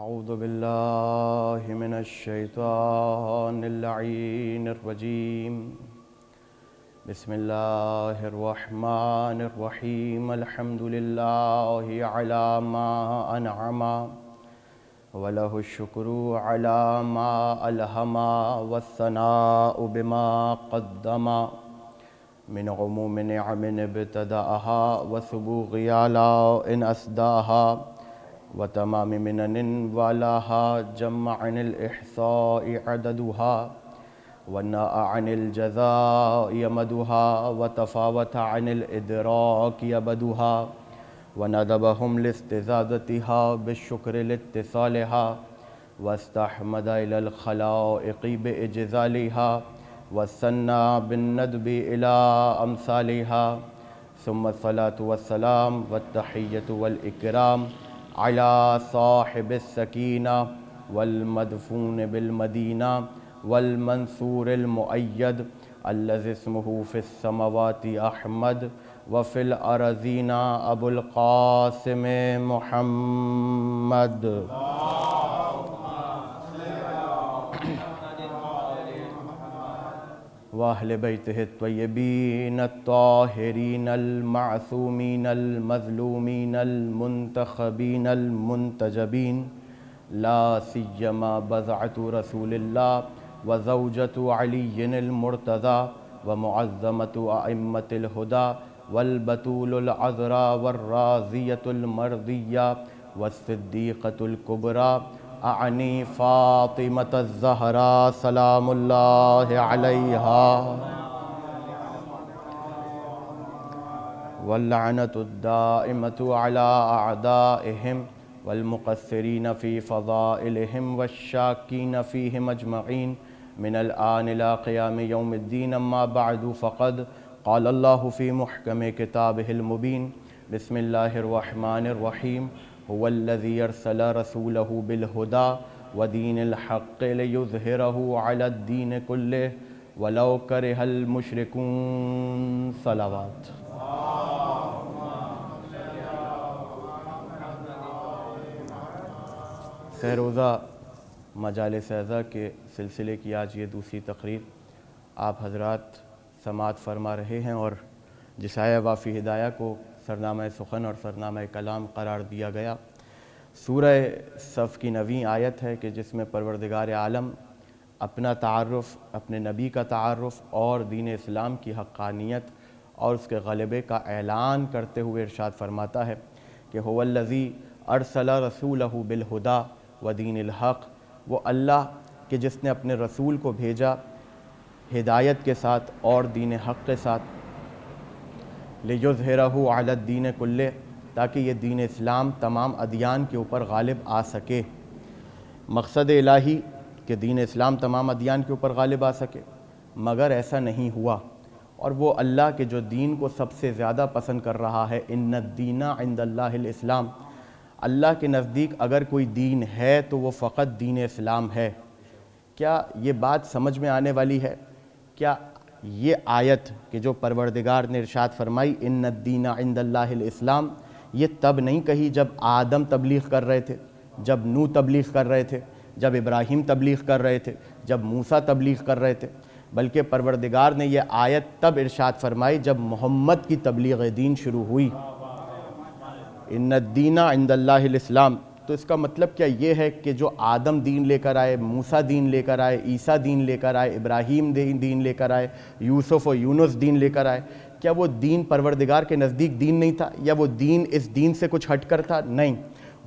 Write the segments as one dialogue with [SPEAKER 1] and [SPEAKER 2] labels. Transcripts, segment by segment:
[SPEAKER 1] اعوذ باللہ من الشیطان اللعین الرجیم بسم اللہ الرحمن الرحیم الحمد للہ علی ما انعم وله الشکر علی ما الہم والثناء بما قدم من عموم نعم ابتدأها وسبوغ آلاء أسداها وتمام منن والاها جمع عن الإحصاء عددها وناء عن الجزاء يمدها وتفاوت عن الإدراك يبدها وندبهم لاستزادتها بالشكر لاتصالها واستحمد إلى الخلائق بإجزالها والثنى بالندب إلى أمثالها ثم الصلاة والسلام والتحية والإكرام على صاحب السكينة والمدفون بالمدينة والمنصور المؤيد الذي اسمه في السماوات أحمد وفي الأرضين أبو القاسم محمد وأهل بيته الطيبين الطاهرين المعصومين المظلومين المنتخبين المنتجبين لا سيما بضعة رسول الله وزوجة علي المرتضى ومعظمة أئمة الهدى والبتول العذراء والرازية المرضية والصديقة الكبرى أعني فاطمة الزهراء سلام الله عليها واللعنة الدائمة على أعدائهم والمقصرين في فضائلهم والشاكين فيهم أجمعين من الآن إلى قيام يوم الدين. أما بعد فقد قال الله في محكم كتابه المبين بسم الله الرحمن الرحيم هو الذي أرسل رسوله بالهدى ودين الحق ليظهره على الدين كله ولو كره المشركون. صلوات. سہ روزہ مجالس اعزا کے سلسلے کی آج یہ دوسری تقریر آپ حضرات سماعت فرما رہے ہیں اور جس آیہ وافی ہدایہ کو سرنامہ سخن اور سرنامہ کلام قرار دیا گیا سورہ صف کی 9ویں آیت ہے کہ جس میں پروردگار عالم اپنا تعارف، اپنے نبی کا تعارف اور دین اسلام کی حقانیت اور اس کے غلبے کا اعلان کرتے ہوئے ارشاد فرماتا ہے کہ هو الذی ارسل رسولہ بالہدی ودین الحق، وہ اللہ کہ جس نے اپنے رسول کو بھیجا ہدایت کے ساتھ اور دین حق کے ساتھ لِیُظْہِرَہُ عَلَى الدِّینِ کُلِّہ، تاکہ یہ دین اسلام تمام ادیان کے اوپر غالب آ سکے. مقصد الہی کہ دین اسلام تمام ادیان کے اوپر غالب آ سکے، مگر ایسا نہیں ہوا. اور وہ اللہ کے جو دین کو سب سے زیادہ پسند کر رہا ہے، ان الدین عند اللہ الاسلام، اللہ کے نزدیک اگر کوئی دین ہے تو وہ فقط دین اسلام ہے. کیا یہ بات سمجھ میں آنے والی ہے؟ کیا یہ آیت کہ جو پروردگار نے ارشاد فرمائی ان الدین عند اللہ الاسلام، یہ تب نہیں کہی جب آدم تبلیغ کر رہے تھے، جب نوح تبلیغ کر رہے تھے، جب ابراہیم تبلیغ کر رہے تھے، جب موسیٰ تبلیغ کر رہے تھے، بلکہ پروردگار نے یہ آیت تب ارشاد فرمائی جب محمد کی تبلیغ دین شروع ہوئی. ان الدین عند اللہ الاسلام، تو اس کا مطلب کیا یہ ہے کہ جو آدم دین لے کر آئے، موسیٰ دین لے کر آئے، عیسیٰ دین لے کر آئے، ابراہیم دین لے کر آئے، یوسف و یونس دین لے کر آئے، کیا وہ دین پروردگار کے نزدیک دین نہیں تھا، یا وہ دین اس دین سے کچھ ہٹ کر تھا؟ نہیں،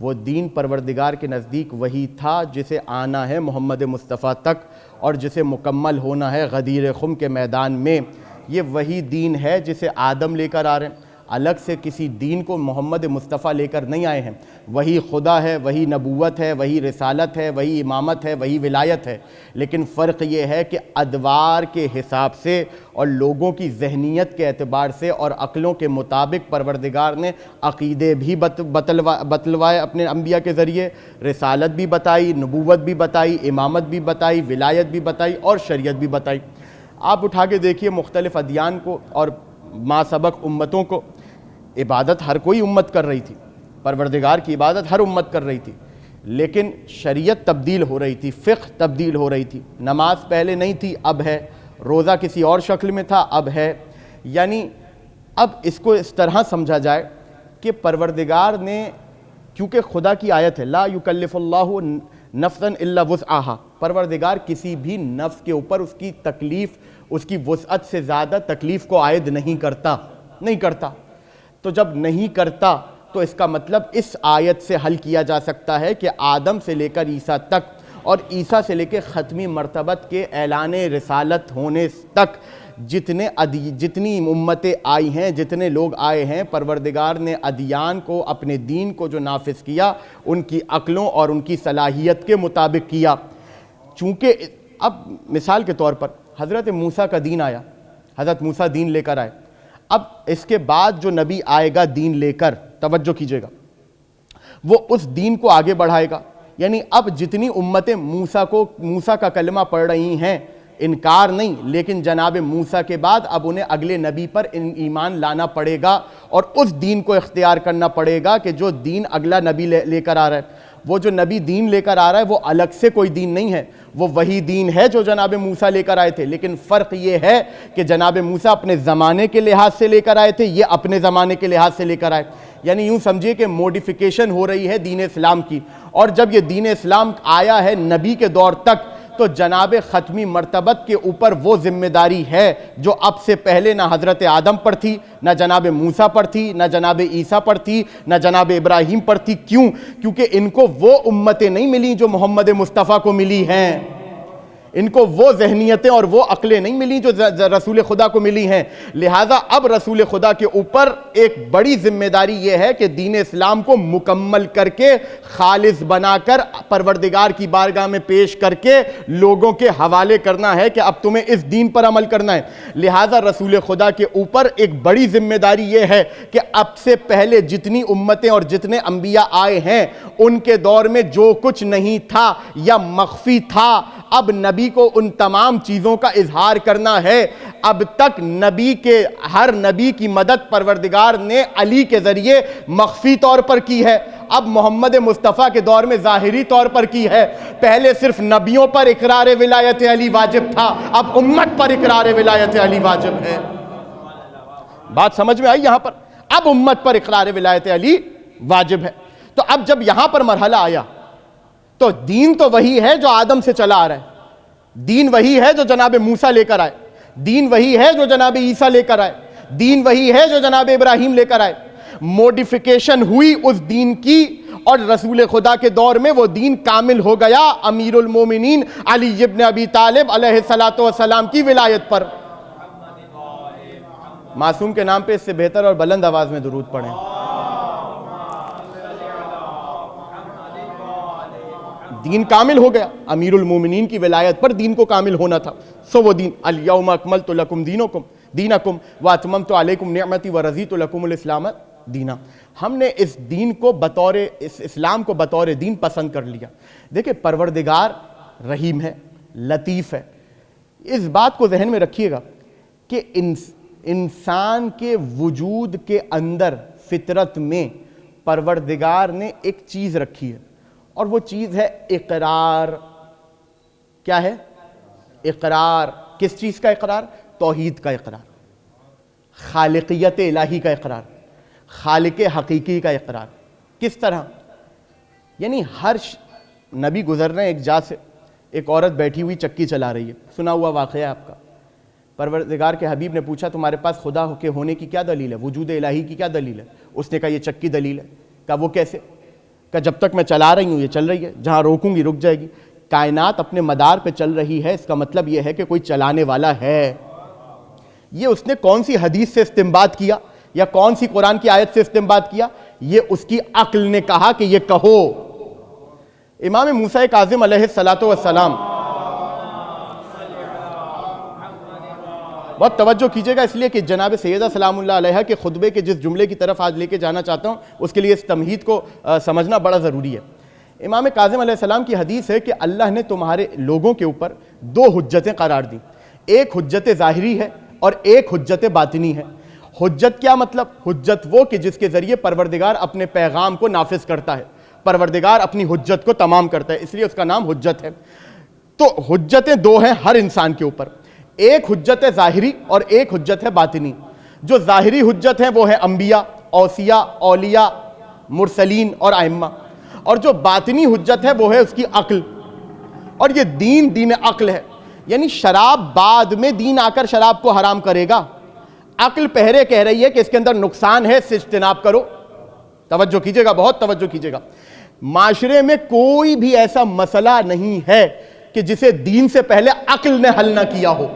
[SPEAKER 1] وہ دین پروردگار کے نزدیک وہی تھا جسے آنا ہے محمد مصطفیٰ تک اور جسے مکمل ہونا ہے غدیر خم کے میدان میں. یہ وہی دین ہے جسے آدم لے کر آ رہے ہیں، الگ سے کسی دین کو محمد مصطفیٰ لے کر نہیں آئے ہیں. وہی خدا ہے، وہی نبوت ہے، وہی رسالت ہے، وہی امامت ہے، وہی ولایت ہے. لیکن فرق یہ ہے کہ ادوار کے حساب سے اور لوگوں کی ذہنیت کے اعتبار سے اور عقلوں کے مطابق پروردگار نے عقیدے بھی بتلوائے اپنے انبیاء کے ذریعے، رسالت بھی بتائی، نبوت بھی بتائی، امامت بھی بتائی، ولایت بھی بتائی اور شریعت بھی بتائی. آپ اٹھا کے دیکھیے مختلف ادیان کو اور ما سبق امتوں کو، عبادت ہر کوئی امت کر رہی تھی، پروردگار کی عبادت ہر امت کر رہی تھی، لیکن شریعت تبدیل ہو رہی تھی، فقہ تبدیل ہو رہی تھی، نماز پہلے نہیں تھی اب ہے، روزہ کسی اور شکل میں تھا اب ہے. یعنی اب اس کو اس طرح سمجھا جائے کہ پروردگار نے، کیونکہ خدا کی آیت ہے لا یکلف اللہ نفسا الا وسعہا، پروردگار کسی بھی نفس کے اوپر اس کی تکلیف، اس کی وسعت سے زیادہ تکلیف کو عائد نہیں کرتا. تو جب نہیں کرتا تو اس کا مطلب اس آیت سے حل کیا جا سکتا ہے کہ آدم سے لے کر عیسیٰ تک اور عیسیٰ سے لے کے ختمی مرتبت کے اعلان رسالت ہونے تک جتنی امتیں آئی ہیں، جتنے لوگ آئے ہیں، پروردگار نے ادیان کو، اپنے دین کو جو نافذ کیا ان کی عقلوں اور ان کی صلاحیت کے مطابق کیا. چونکہ اب مثال کے طور پر حضرت موسیٰ کا دین آیا، حضرت موسیٰ دین لے کر آئے. اب اس کے بعد جو نبی آئے گا دین لے کر، توجہ کیجئے گا، وہ اس دین کو آگے بڑھائے گا. یعنی اب جتنی امتیں موسیٰ کا کلمہ پڑھ رہی ہیں، انکار نہیں، لیکن جناب موسیٰ کے بعد اب انہیں اگلے نبی پر ایمان لانا پڑے گا اور اس دین کو اختیار کرنا پڑے گا کہ جو دین اگلا نبی لے کر آ رہا ہے. وہ جو نبی دین لے کر آ رہا ہے وہ الگ سے کوئی دین نہیں ہے، وہ وہی دین ہے جو جناب موسیٰ لے کر آئے تھے. لیکن فرق یہ ہے کہ جناب موسیٰ اپنے زمانے کے لحاظ سے لے کر آئے تھے، یہ اپنے زمانے کے لحاظ سے لے کر آئے. یعنی یوں سمجھیے کہ موڈیفیکیشن ہو رہی ہے دین اسلام کی. اور جب یہ دین اسلام آیا ہے نبی کے دور تک، تو جناب ختمی مرتبت کے اوپر وہ ذمہ داری ہے جو اب سے پہلے نہ حضرت آدم پر تھی، نہ جناب موسیٰ پر تھی، نہ جناب عیسیٰ پر تھی، نہ جناب ابراہیم پر تھی. کیوں؟ کیونکہ ان کو وہ امتیں نہیں ملی جو محمد مصطفیٰ کو ملی ہیں، ان کو وہ ذہنیتیں اور وہ عقلیں نہیں ملی جو رسول خدا کو ملی ہیں. لہٰذا اب رسول خدا کے اوپر ایک بڑی ذمہ داری یہ ہے کہ دین اسلام کو مکمل کر کے، خالص بنا کر، پروردگار کی بارگاہ میں پیش کر کے لوگوں کے حوالے کرنا ہے کہ اب تمہیں اس دین پر عمل کرنا ہے. لہٰذا رسول خدا کے اوپر ایک بڑی ذمہ داری یہ ہے کہ اب سے پہلے جتنی امتیں اور جتنے انبیاء آئے ہیں ان کے دور میں جو کچھ نہیں تھا یا مخفی تھا، اب نبی کو ان تمام چیزوں کا اظہار کرنا ہے. اب تک ہر نبی کی مدد پروردگار نے علی کے ذریعے مخفی طور پر کی ہے، اب محمد مصطفیٰ کے دور میں ظاہری طور پر کی ہے. پہلے صرف نبیوں پر اقرار ولایت علی واجب تھا، اب امت پر اقرار ولایت علی واجب ہے. بات سمجھ میں آئی یہاں پر؟ اب امت پر اقرار ولایت علی واجب ہے. تو اب جب یہاں پر مرحلہ آیا تو دین تو وہی ہے جو آدم سے چلا آ رہا ہے، دین وہی ہے جو جناب موسیٰ لے کر آئے، دین وہی ہے جو جناب عیسیٰ لے کر آئے، دین وہی ہے جو جناب ابراہیم لے کر آئے. موڈیفیکیشن ہوئی اس دین کی اور رسول خدا کے دور میں وہ دین کامل ہو گیا امیر المومنین علی ابن ابی طالب علیہ السلام کی ولایت پر. معصوم کے نام پہ اس سے بہتر اور بلند آواز میں درود پڑھیں. دین کامل ہو گیا، امیر المومنین کی ولایت پر دین کو کامل ہونا تھا. سو وہ دین الیوم اکملت لکم دینکم واتممت علیکم نعمتی ورضیت لکم الاسلام دینا. ہم نے اس دین کو اس اسلام کو بطور دین پسند کر لیا. دیکھیں پروردگار رحیم ہے، لطیف ہے. اس بات کو ذہن میں رکھیے گا کہ انسان کے وجود کے اندر فطرت میں پروردگار نے ایک چیز رکھی ہے اور وہ چیز ہے اقرار. کیا ہے؟ اقرار. کس چیز کا اقرار؟ توحید کا اقرار، خالقیت الہی کا اقرار، خالق حقیقی کا اقرار. کس طرح؟ یعنی ہر نبی گزر رہے ہیں ایک جا سے، ایک عورت بیٹھی ہوئی چکی چلا رہی ہے، سنا ہوا واقعہ ہے آپ کا. پروردگار کے حبیب نے پوچھا تمہارے پاس خدا کے ہونے کی کیا دلیل ہے، وجود الہی کی کیا دلیل ہے؟ اس نے کہا یہ چکی دلیل ہے. کہا وہ کیسے؟ کہ جب تک میں چلا رہی ہوں یہ چل رہی ہے، جہاں روکوں گی رک جائے گی. کائنات اپنے مدار پہ چل رہی ہے، اس کا مطلب یہ ہے کہ کوئی چلانے والا ہے. یہ اس نے کون سی حدیث سے استنباط کیا یا کون سی قرآن کی آیت سے استنباط کیا؟ یہ اس کی عقل نے کہا کہ یہ کہو. امام موسیٰ کاظم علیہ السلام، بہت توجہ کیجئے گا اس لیے کہ جناب سیدہ سلام اللہ علیہ کے خطبے کے جس جملے کی طرف آج لے کے جانا چاہتا ہوں اس کے لیے اس تمہید کو سمجھنا بڑا ضروری ہے. امام کاظم علیہ السلام کی حدیث ہے کہ اللہ نے تمہارے لوگوں کے اوپر دو حجتیں قرار دیں. ایک حجت ظاہری ہے اور ایک حجت باطنی ہے. حجت کیا مطلب؟ حجت وہ کہ جس کے ذریعے پروردگار اپنے پیغام کو نافذ کرتا ہے. پروردگار اپنی حجت کو تمام کرتا ہے، اس لیے اس کا نام حجت ہے۔ تو حجتیں دو ہیں ہر انسان کے اوپر، ایک حجت ہے ظاہری اور ایک حجت ہے باطنی۔ جو ظاہری حجت ہے وہ ہے انبیاء، اوصیاء، اولیاء، مرسلین اور ائمہ، اور جو باطنی حجت ہے وہ ہے اس کی عقل، اور یہ دین عقل ہے۔ یعنی شراب بعد میں دین آ کر شراب کو حرام کرے گا، عقل پہرے کہہ رہی ہے کہ اس کے اندر نقصان ہے، اس سے اجتناب کرو۔ توجہ کیجئے گا، بہت توجہ کیجئے گا۔ معاشرے میں کوئی بھی ایسا مسئلہ نہیں ہے کہ جسے دین سے پہلے عقل نے حل نہ کیا ہو،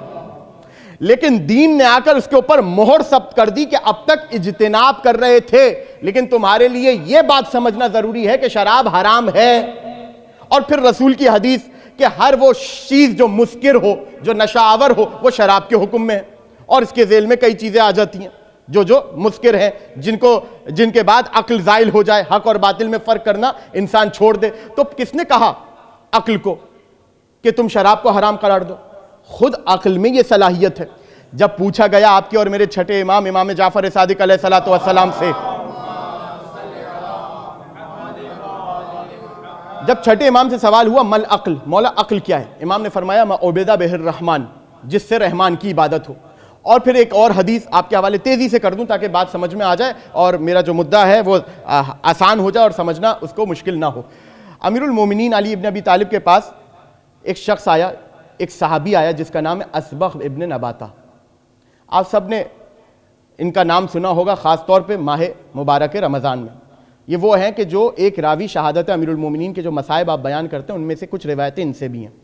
[SPEAKER 1] لیکن دین نے آ کر اس کے اوپر مہر ثبت کر دی کہ اب تک اجتناب کر رہے تھے، لیکن تمہارے لیے یہ بات سمجھنا ضروری ہے کہ شراب حرام ہے۔ اور پھر رسول کی حدیث کہ ہر وہ چیز جو مسکر ہو، جو نشہ آور ہو، وہ شراب کے حکم میں ہے، اور اس کے ذیل میں کئی چیزیں آ جاتی ہیں جو مسکر ہیں، جن کے بعد عقل زائل ہو جائے، حق اور باطل میں فرق کرنا انسان چھوڑ دے۔ تو کس نے کہا عقل کو کہ تم شراب کو حرام قرار دو؟ خود عقل میں یہ صلاحیت ہے۔ جب پوچھا گیا آپ کے اور میرے چھٹے امام جعفر صادق علیہ السلام سے، جب چھٹے امام سے سوال ہوا مل عقل، مولا عقل کیا ہے؟ امام نے فرمایا ما عبیدہ بہ الرحمن، جس سے رحمان کی عبادت ہو۔ اور پھر ایک اور حدیث آپ کے حوالے تیزی سے کر دوں تاکہ بات سمجھ میں آ جائے اور میرا جو مدعا ہے وہ آسان ہو جائے اور سمجھنا اس کو مشکل نہ ہو۔ امیر المومنین علی ابن ابی طالب کے پاس ایک شخص آیا، ایک صحابی آیا جس کا نام ہے اصبغ ابن نباتہ۔ آپ سب نے ان کا نام سنا ہوگا، خاص طور پہ ماہ مبارک رمضان میں۔ یہ وہ ہیں کہ جو ایک راوی شہادت امیر المومنین کے جو مصائب آپ بیان کرتے ہیں ان میں سے کچھ روایتیں ان سے بھی ہیں۔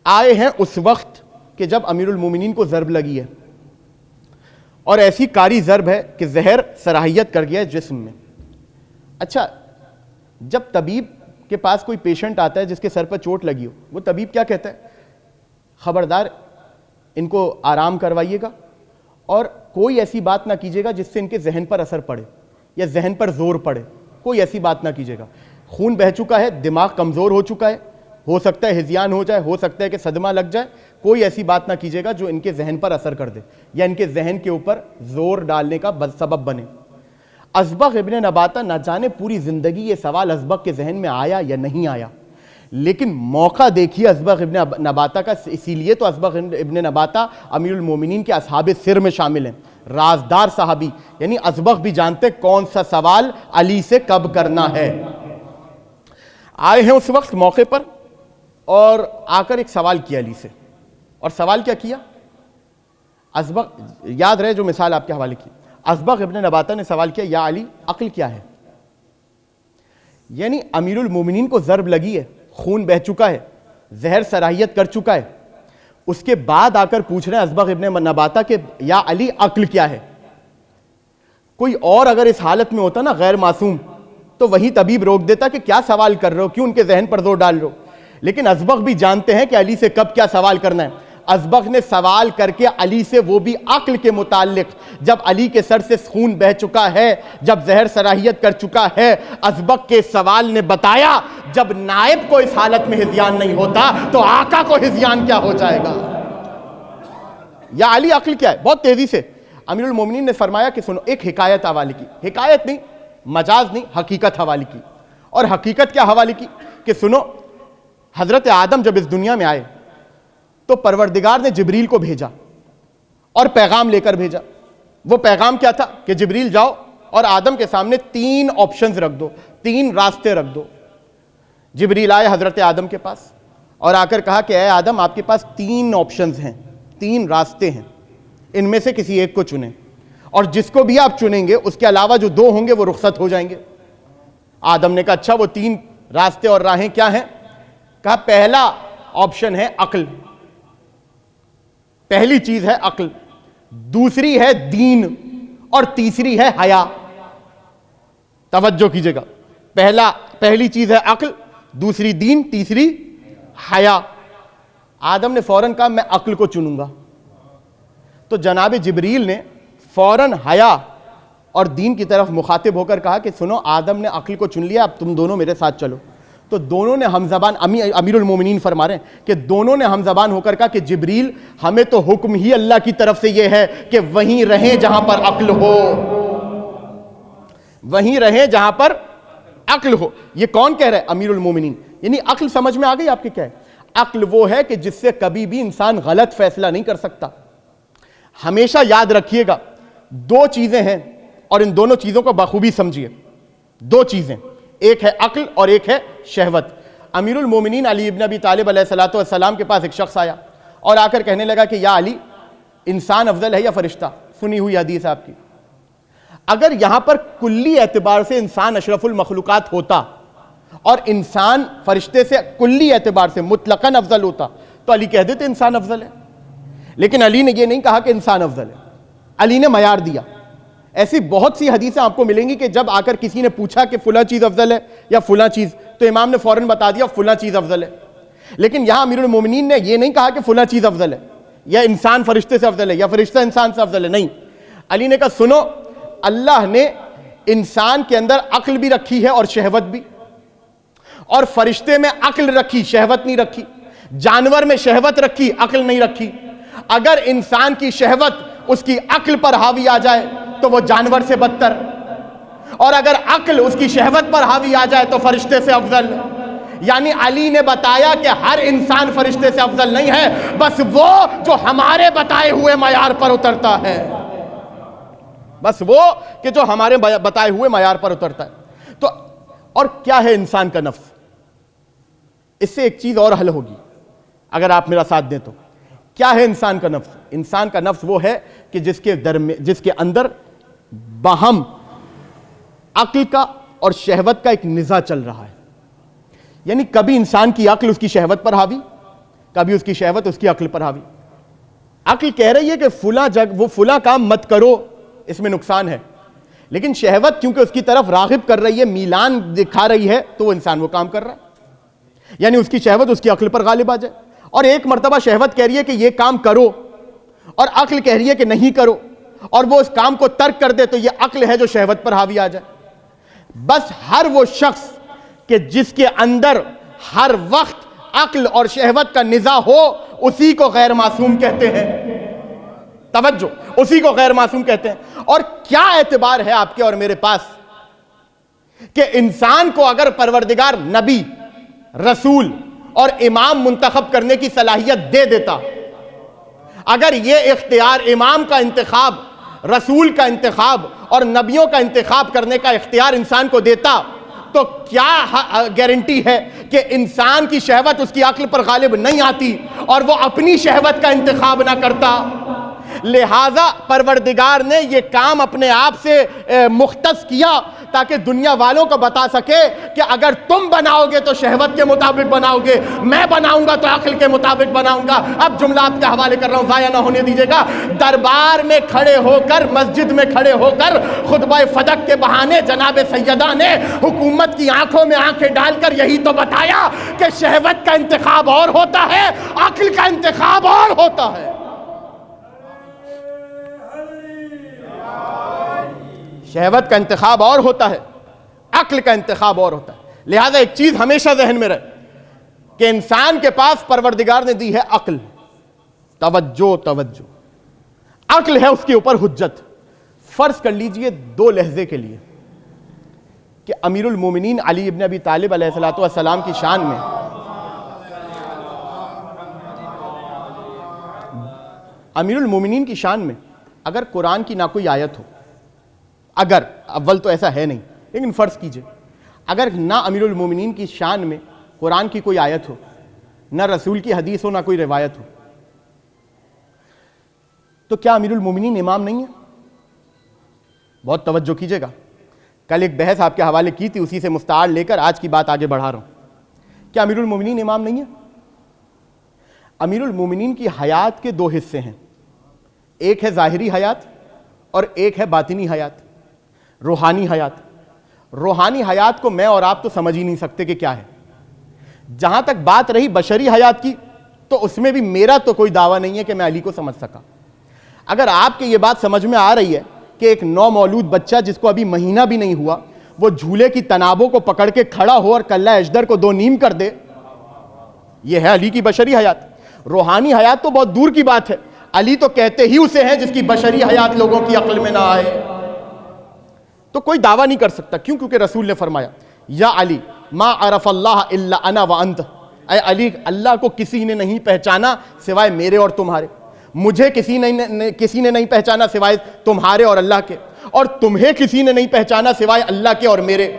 [SPEAKER 1] آئے ہیں اس وقت کہ جب امیر المومنین کو ضرب لگی ہے، اور ایسی کاری ضرب ہے کہ زہر صلاحیت کر گیا ہے جسم میں۔ اچھا، جب طبیب کے پاس کوئی پیشنٹ آتا ہے جس کے سر پر چوٹ لگی ہو، وہ طبیب کیا کہتا ہے؟ خبردار ان کو آرام کروائیے گا اور کوئی ایسی بات نہ کیجیے گا جس سے ان کے ذہن پر اثر پڑے یا ذہن پر زور پڑے، کوئی ایسی بات نہ کیجیے گا۔ خون بہہ چکا ہے، دماغ کمزور ہو چکا ہے، ہو سکتا ہے ہذیان ہو جائے، ہو سکتا ہے کہ صدمہ لگ جائے، کوئی ایسی بات نہ کیجیے گا جو ان کے ذہن پر اثر کر دے یا ان کے ذہن کے اوپر زور ڈالنے کا سبب بنے۔ اصبغ ابن نباتہ نہ جانے پوری زندگی یہ سوال اصبغ کے ذہن میں آیا یا نہیں آیا، لیکن موقع دیکھیے اصبغ ابن نباتہ کا۔ اسی لیے تو اصبغ ابن نباتہ امیر المومنین کے اصحاب سر میں شامل ہیں، رازدار صحابی، یعنی اصبغ بھی جانتے کون سا سوال علی سے کب کرنا ہے۔ آئے ہیں اس وقت موقع پر اور آ کر ایک سوال کیا علی سے، اور سوال کیا کیا؟ اصبغ، یاد رہے جو مثال آپ کے حوالے کی، اصبغ ابن نباتہ نے سوال کیا یا علی عقل کیا ہے؟ یعنی امیر المومنین کو ضرب لگی ہے، خون بہہ چکا ہے، زہر صلاحیت کر چکا ہے، اس کے بعد آ کر پوچھ رہے ہیں اصبغ ابن نباتہ کہ یا علی عقل کیا ہے؟ کوئی اور اگر اس حالت میں ہوتا نا غیر معصوم تو وہی طبیب روک دیتا کہ کیا سوال کر رہے ہو، کیوں ان کے ذہن پر زور ڈال رہے ہو؟ لیکن اصبغ بھی جانتے ہیں کہ علی سے کب کیا سوال کرنا ہے۔ اصبغ نے سوال کر کے علی سے وہ بھی عقل کے متعلق، جب علی کے سر سے خون بہہ چکا ہے، جب زہر صلاحیت کر چکا ہے، اصبغ کے سوال نے بتایا جب نائب کو اس حالت میں ہذیان نہیں ہوتا تو آقا کو ہذیان کیا ہو جائے گا؟ یا علی عقل کیا ہے؟ بہت تیزی سے امیر المومنین نے فرمایا کہ سنو، ایک حکایت حوالے کی، حکایت نہیں، مجاز نہیں، حقیقت حوالے کی۔ اور حقیقت کیا حوالے کی کہ سنو، حضرت آدم جب اس دنیا میں آئے تو پروردگار نے جبریل کو بھیجا اور پیغام لے کر بھیجا۔ وہ پیغام کیا تھا کہ جبریل جاؤ اور آدم کے سامنے 3 آپشنز رکھ دو، 3 راستے رکھ دو۔ جبریل آئے حضرت آدم کے پاس اور آ کر کہا کہ اے آدم، آپ کے پاس 3 آپشنز ہیں، 3 راستے ہیں، ان میں سے کسی ایک کو چنیں، اور جس کو بھی آپ چنیں گے اس کے علاوہ جو 2 ہوں گے وہ رخصت ہو جائیں گے۔ آدم نے کہا اچھا وہ 3 راستے اور راہیں کیا ہیں؟ کہا پہلا آپشن ہے عقل، پہلی چیز ہے عقل، دوسری ہے دین، اور تیسری ہے حیا۔ توجہ کیجئے گا، پہلی چیز ہے عقل، دوسری دین، تیسری حیا۔ آدم نے فوراً کہا میں عقل کو چنوں گا۔ تو جناب جبریل نے فوراً حیا اور دین کی طرف مخاطب ہو کر کہا کہ سنو، آدم نے عقل کو چن لیا، اب تم دونوں میرے ساتھ چلو۔ تو دونوں نے ہم زبان، امیر المومنین فرما رہے ہیں کہ دونوں نے ہم زبان ہو کر کہا کہ جبریل، ہمیں تو حکم ہی اللہ کی طرف سے یہ ہے کہ وہیں رہیں جہاں پر عقل ہو، وہیں رہیں جہاں پر عقل ہو. یہ کون کہہ رہا ہے؟ امیر المومنین. یعنی عقل سمجھ میں آ گئی آپ کے کیا ہے؟ عقل وہ ہے کہ جس سے کبھی بھی انسان غلط فیصلہ نہیں کر سکتا. ہمیشہ یاد رکھیے گا دو چیزیں ہیں اور ان دونوں چیزوں کو بخوبی سمجھیے. دو چیزیں, ایک ہے عقل اور ایک ہے شہوت. امیر المومنین علی ابن ابی طالب علیہ الصلوۃ والسلام کے پاس ایک شخص آیا اور آ کر کہنے لگا کہ یا علی, انسان افضل ہے یا فرشتہ؟ سنی ہوئی حدیث آپ کی. اگر یہاں پر کلی اعتبار سے انسان اشرف المخلوقات ہوتا اور انسان فرشتے سے کلی اعتبار سے مطلقاً افضل ہوتا تو علی کہہ دیتے انسان افضل ہے. لیکن علی نے یہ نہیں کہا کہ انسان افضل ہے, علی نے معیار دیا. ایسی بہت سی حدیثیں آپ کو ملیں گی کہ جب آ کر کسی نے پوچھا کہ فلاں چیز افضل ہے یا فلاں چیز, تو امام نے فوراً بتا دیا فلاں چیز افضل ہے. لیکن یہاں امیر المومنین نے یہ نہیں کہا کہ فلاں چیز افضل ہے یا انسان فرشتے سے افضل ہے یا فرشتہ انسان سے افضل ہے. نہیں, علی نے کہا سنو, اللہ نے انسان کے اندر عقل بھی رکھی ہے اور شہوت بھی, اور فرشتے میں عقل رکھی شہوت نہیں رکھی, جانور میں شہوت رکھی عقل نہیں رکھی. اگر انسان کی شہوت اس کی عقل پر حاوی آ جائے تو وہ جانور سے بدتر, اور اگر عقل اس کی شہوت پر حاوی آ جائے تو فرشتے سے افضل. یعنی علی نے بتایا کہ ہر انسان فرشتے سے افضل نہیں ہے, بس وہ جو ہمارے بتائے ہوئے معیار پر اترتا ہے, بس وہ کہ جو ہمارے بتائے ہوئے معیار پر اترتا ہے. تو اور کیا ہے انسان کا نفس؟ اس سے ایک چیز اور حل ہوگی اگر آپ میرا ساتھ دیں تو. کیا ہے انسان کا نفس؟ انسان کا نفس وہ ہے کہ جس کے اندر باہم عقل کا اور شہوت کا ایک نزاع چل رہا ہے. یعنی کبھی انسان کی عقل اس کی شہوت پر حاوی, کبھی اس کی شہوت اس کی عقل پر حاوی. عقل کہہ رہی ہے کہ وہ فلاں کام مت کرو, اس میں نقصان ہے, لیکن شہوت کیونکہ اس کی طرف راغب کر رہی ہے, میلان دکھا رہی ہے, تو وہ انسان وہ کام کر رہا ہے. یعنی اس کی شہوت اس کی عقل پر غالب آ جائے. اور ایک مرتبہ شہوت کہہ رہی ہے کہ یہ کام کرو اور عقل کہہ رہی ہے کہ نہیں کرو, اور وہ اس کام کو ترک کر دے, تو یہ عقل ہے جو شہوت پر حاوی آ جائے. بس ہر وہ شخص کہ جس کے اندر ہر وقت عقل اور شہوت کا نزاع ہو, اسی کو غیر معصوم کہتے ہیں. توجہ, اسی کو غیر معصوم کہتے ہیں. اور کیا اعتبار ہے آپ کے اور میرے پاس کہ انسان کو اگر پروردگار نبی, رسول اور امام منتخب کرنے کی صلاحیت دے دیتا, اگر یہ اختیار امام کا انتخاب, رسول کا انتخاب اور نبیوں کا انتخاب کرنے کا اختیار انسان کو دیتا, تو کیا گارنٹی ہے کہ انسان کی شہوت اس کی عقل پر غالب نہیں آتی اور وہ اپنی شہوت کا انتخاب نہ کرتا؟ لہذا پروردگار نے یہ کام اپنے آپ سے مختص کیا تاکہ دنیا والوں کو بتا سکے کہ اگر تم بناؤ گے تو شہوت کے مطابق بناؤ گے, میں بناؤں گا تو عقل کے مطابق بناؤں گا. اب جملات کے حوالے کر رہا ہوں, ضائع نہ ہونے دیجیے گا. دربار میں کھڑے ہو کر, مسجد میں کھڑے ہو کر خطبہ فدق کے بہانے جناب سیدہ نے حکومت کی آنکھوں میں آنکھیں ڈال کر یہی تو بتایا کہ شہوت کا انتخاب اور ہوتا ہے, عقل کا انتخاب اور ہوتا ہے. شہوت کا انتخاب اور ہوتا ہے, عقل کا انتخاب اور ہوتا ہے. لہذا ایک چیز ہمیشہ ذہن میں رہے کہ انسان کے پاس پروردگار نے دی ہے عقل. توجہ توجہ, عقل ہے اس کے اوپر حجت. فرض کر لیجئے دو لحظے کے لیے کہ امیر المومنین علی ابن ابی طالب علیہ الصلوۃ والسلام کی شان میں امیر المومنین کی شان میں اگر قرآن کی نہ کوئی آیت ہو, اگر اول تو ایسا ہے نہیں, لیکن فرض کیجئے اگر نہ امیر المومنین کی شان میں قرآن کی کوئی آیت ہو, نہ رسول کی حدیث ہو, نہ کوئی روایت ہو, تو کیا امیر المومنین امام نہیں ہے؟ بہت توجہ کیجئے گا. کل ایک بحث آپ کے حوالے کی تھی, اسی سے مستعار لے کر آج کی بات آگے بڑھا رہا ہوں. کیا امیر المومنین امام نہیں ہے؟ امیر المومنین کی حیات کے دو حصے ہیں, ایک ہے ظاہری حیات اور ایک ہے باطنی حیات, روحانی حیات. روحانی حیات کو میں اور آپ تو سمجھ ہی نہیں سکتے کہ کیا ہے. جہاں تک بات رہی بشری حیات کی, تو اس میں بھی میرا تو کوئی دعویٰ نہیں ہے کہ میں علی کو سمجھ سکا. اگر آپ کی یہ بات سمجھ میں آ رہی ہے کہ ایک نو مولود بچہ جس کو ابھی مہینہ بھی نہیں ہوا, وہ جھولے کی تنابوں کو پکڑ کے کھڑا ہو اور کلہ اجدر کو دو نیم کر دے, یہ ہے علی کی بشری حیات. روحانی حیات تو بہت دور کی بات ہے, علی تو کہتے ہی اسے ہیں جس کی بشری حیات لوگوں کی عقل میں نہ آئے. تو کوئی دعویٰ نہیں کر سکتا. کیوں؟ کیونکہ رسول نے فرمایا یا علی ما عرف اللہ الا انا وانت، اے علی اللہ کو کسی نے نہیں پہچانا سوائے میرے اور تمہارے، مجھے کسی نے نہیں پہچانا سوائے تمہارے اور اللہ کے، اور تمہیں کسی نے نہیں پہچانا سوائے اللہ کے اور میرے۔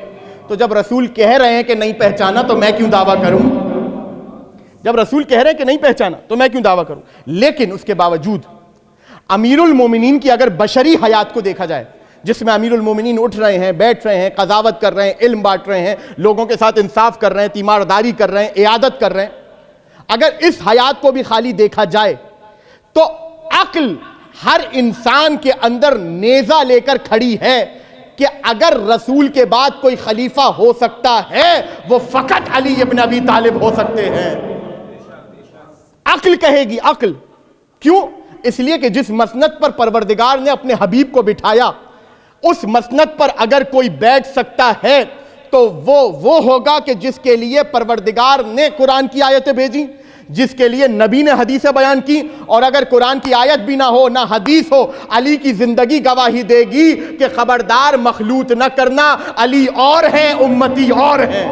[SPEAKER 1] تو جب رسول کہہ رہے ہیں کہ نہیں پہچانا تو میں کیوں دعویٰ کروں؟ جب رسول کہہ رہے ہیں کہ نہیں پہچانا تو میں کیوں دعویٰ کروں؟ لیکن اس کے باوجود امیر المومنین کی اگر بشری حیات کو دیکھا جائے، جس میں امیر المومنین اٹھ رہے ہیں، بیٹھ رہے ہیں، قضاوت کر رہے ہیں، علم بانٹ رہے ہیں، لوگوں کے ساتھ انصاف کر رہے ہیں، تیمارداری کر رہے ہیں، عیادت کر رہے ہیں، اگر اس حیات کو بھی خالی دیکھا جائے تو عقل ہر انسان کے اندر نیزہ لے کر کھڑی ہے کہ اگر رسول کے بعد کوئی خلیفہ ہو سکتا ہے وہ فقط علی ابن ابی طالب ہو سکتے ہیں۔ عقل کہے گی، عقل کیوں؟ اس لیے کہ جس مسند پر پروردگار نے اپنے حبیب کو بٹھایا، اس مسند پر اگر کوئی بیٹھ سکتا ہے تو وہ ہوگا کہ جس کے لیے پروردگار نے قرآن کی آیتیں بھیجی، جس کے لیے نبی نے حدیثیں بیان کی، اور اگر قرآن کی آیت بھی نہ ہو نہ حدیث ہو، علی کی زندگی گواہی دے گی کہ خبردار مخلوط نہ کرنا، علی اور ہیں امتی اور ہیں،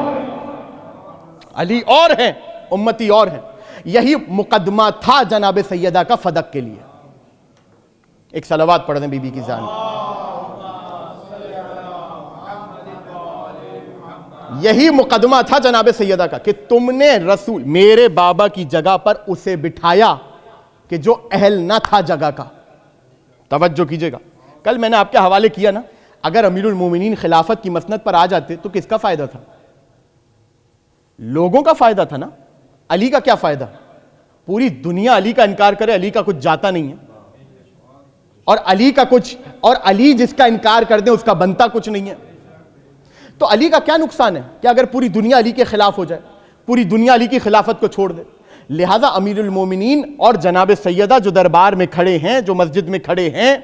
[SPEAKER 1] علی اور ہیں امتی اور ہیں۔ یہی مقدمہ تھا جناب سیدہ کا فدق کے لیے۔ ایک صلوات پڑھ دیں بی بی کی جان۔ یہی مقدمہ تھا جناب سیدہ کا کہ تم نے رسول میرے بابا کی جگہ پر اسے بٹھایا کہ جو اہل نہ تھا جگہ کا۔ توجہ کیجئے گا، کل میں نے آپ کے حوالے کیا نا، اگر امیر المومنین خلافت کی مسند پر آ جاتے تو کس کا فائدہ تھا؟ لوگوں کا فائدہ تھا نا۔ علی کا کیا فائدہ؟ پوری دنیا علی کا انکار کرے، علی کا کچھ جاتا نہیں ہے، اور علی کا کچھ، اور علی جس کا انکار کر دیں اس کا بنتا کچھ نہیں ہے۔ تو علی کا کیا نقصان ہے کہ اگر پوری دنیا علی کے خلاف ہو جائے، پوری دنیا علی کی خلافت کو چھوڑ دے؟ لہٰذا امیر المومنین اور جناب سیدہ جو دربار میں کھڑے ہیں، جو مسجد میں کھڑے ہیں،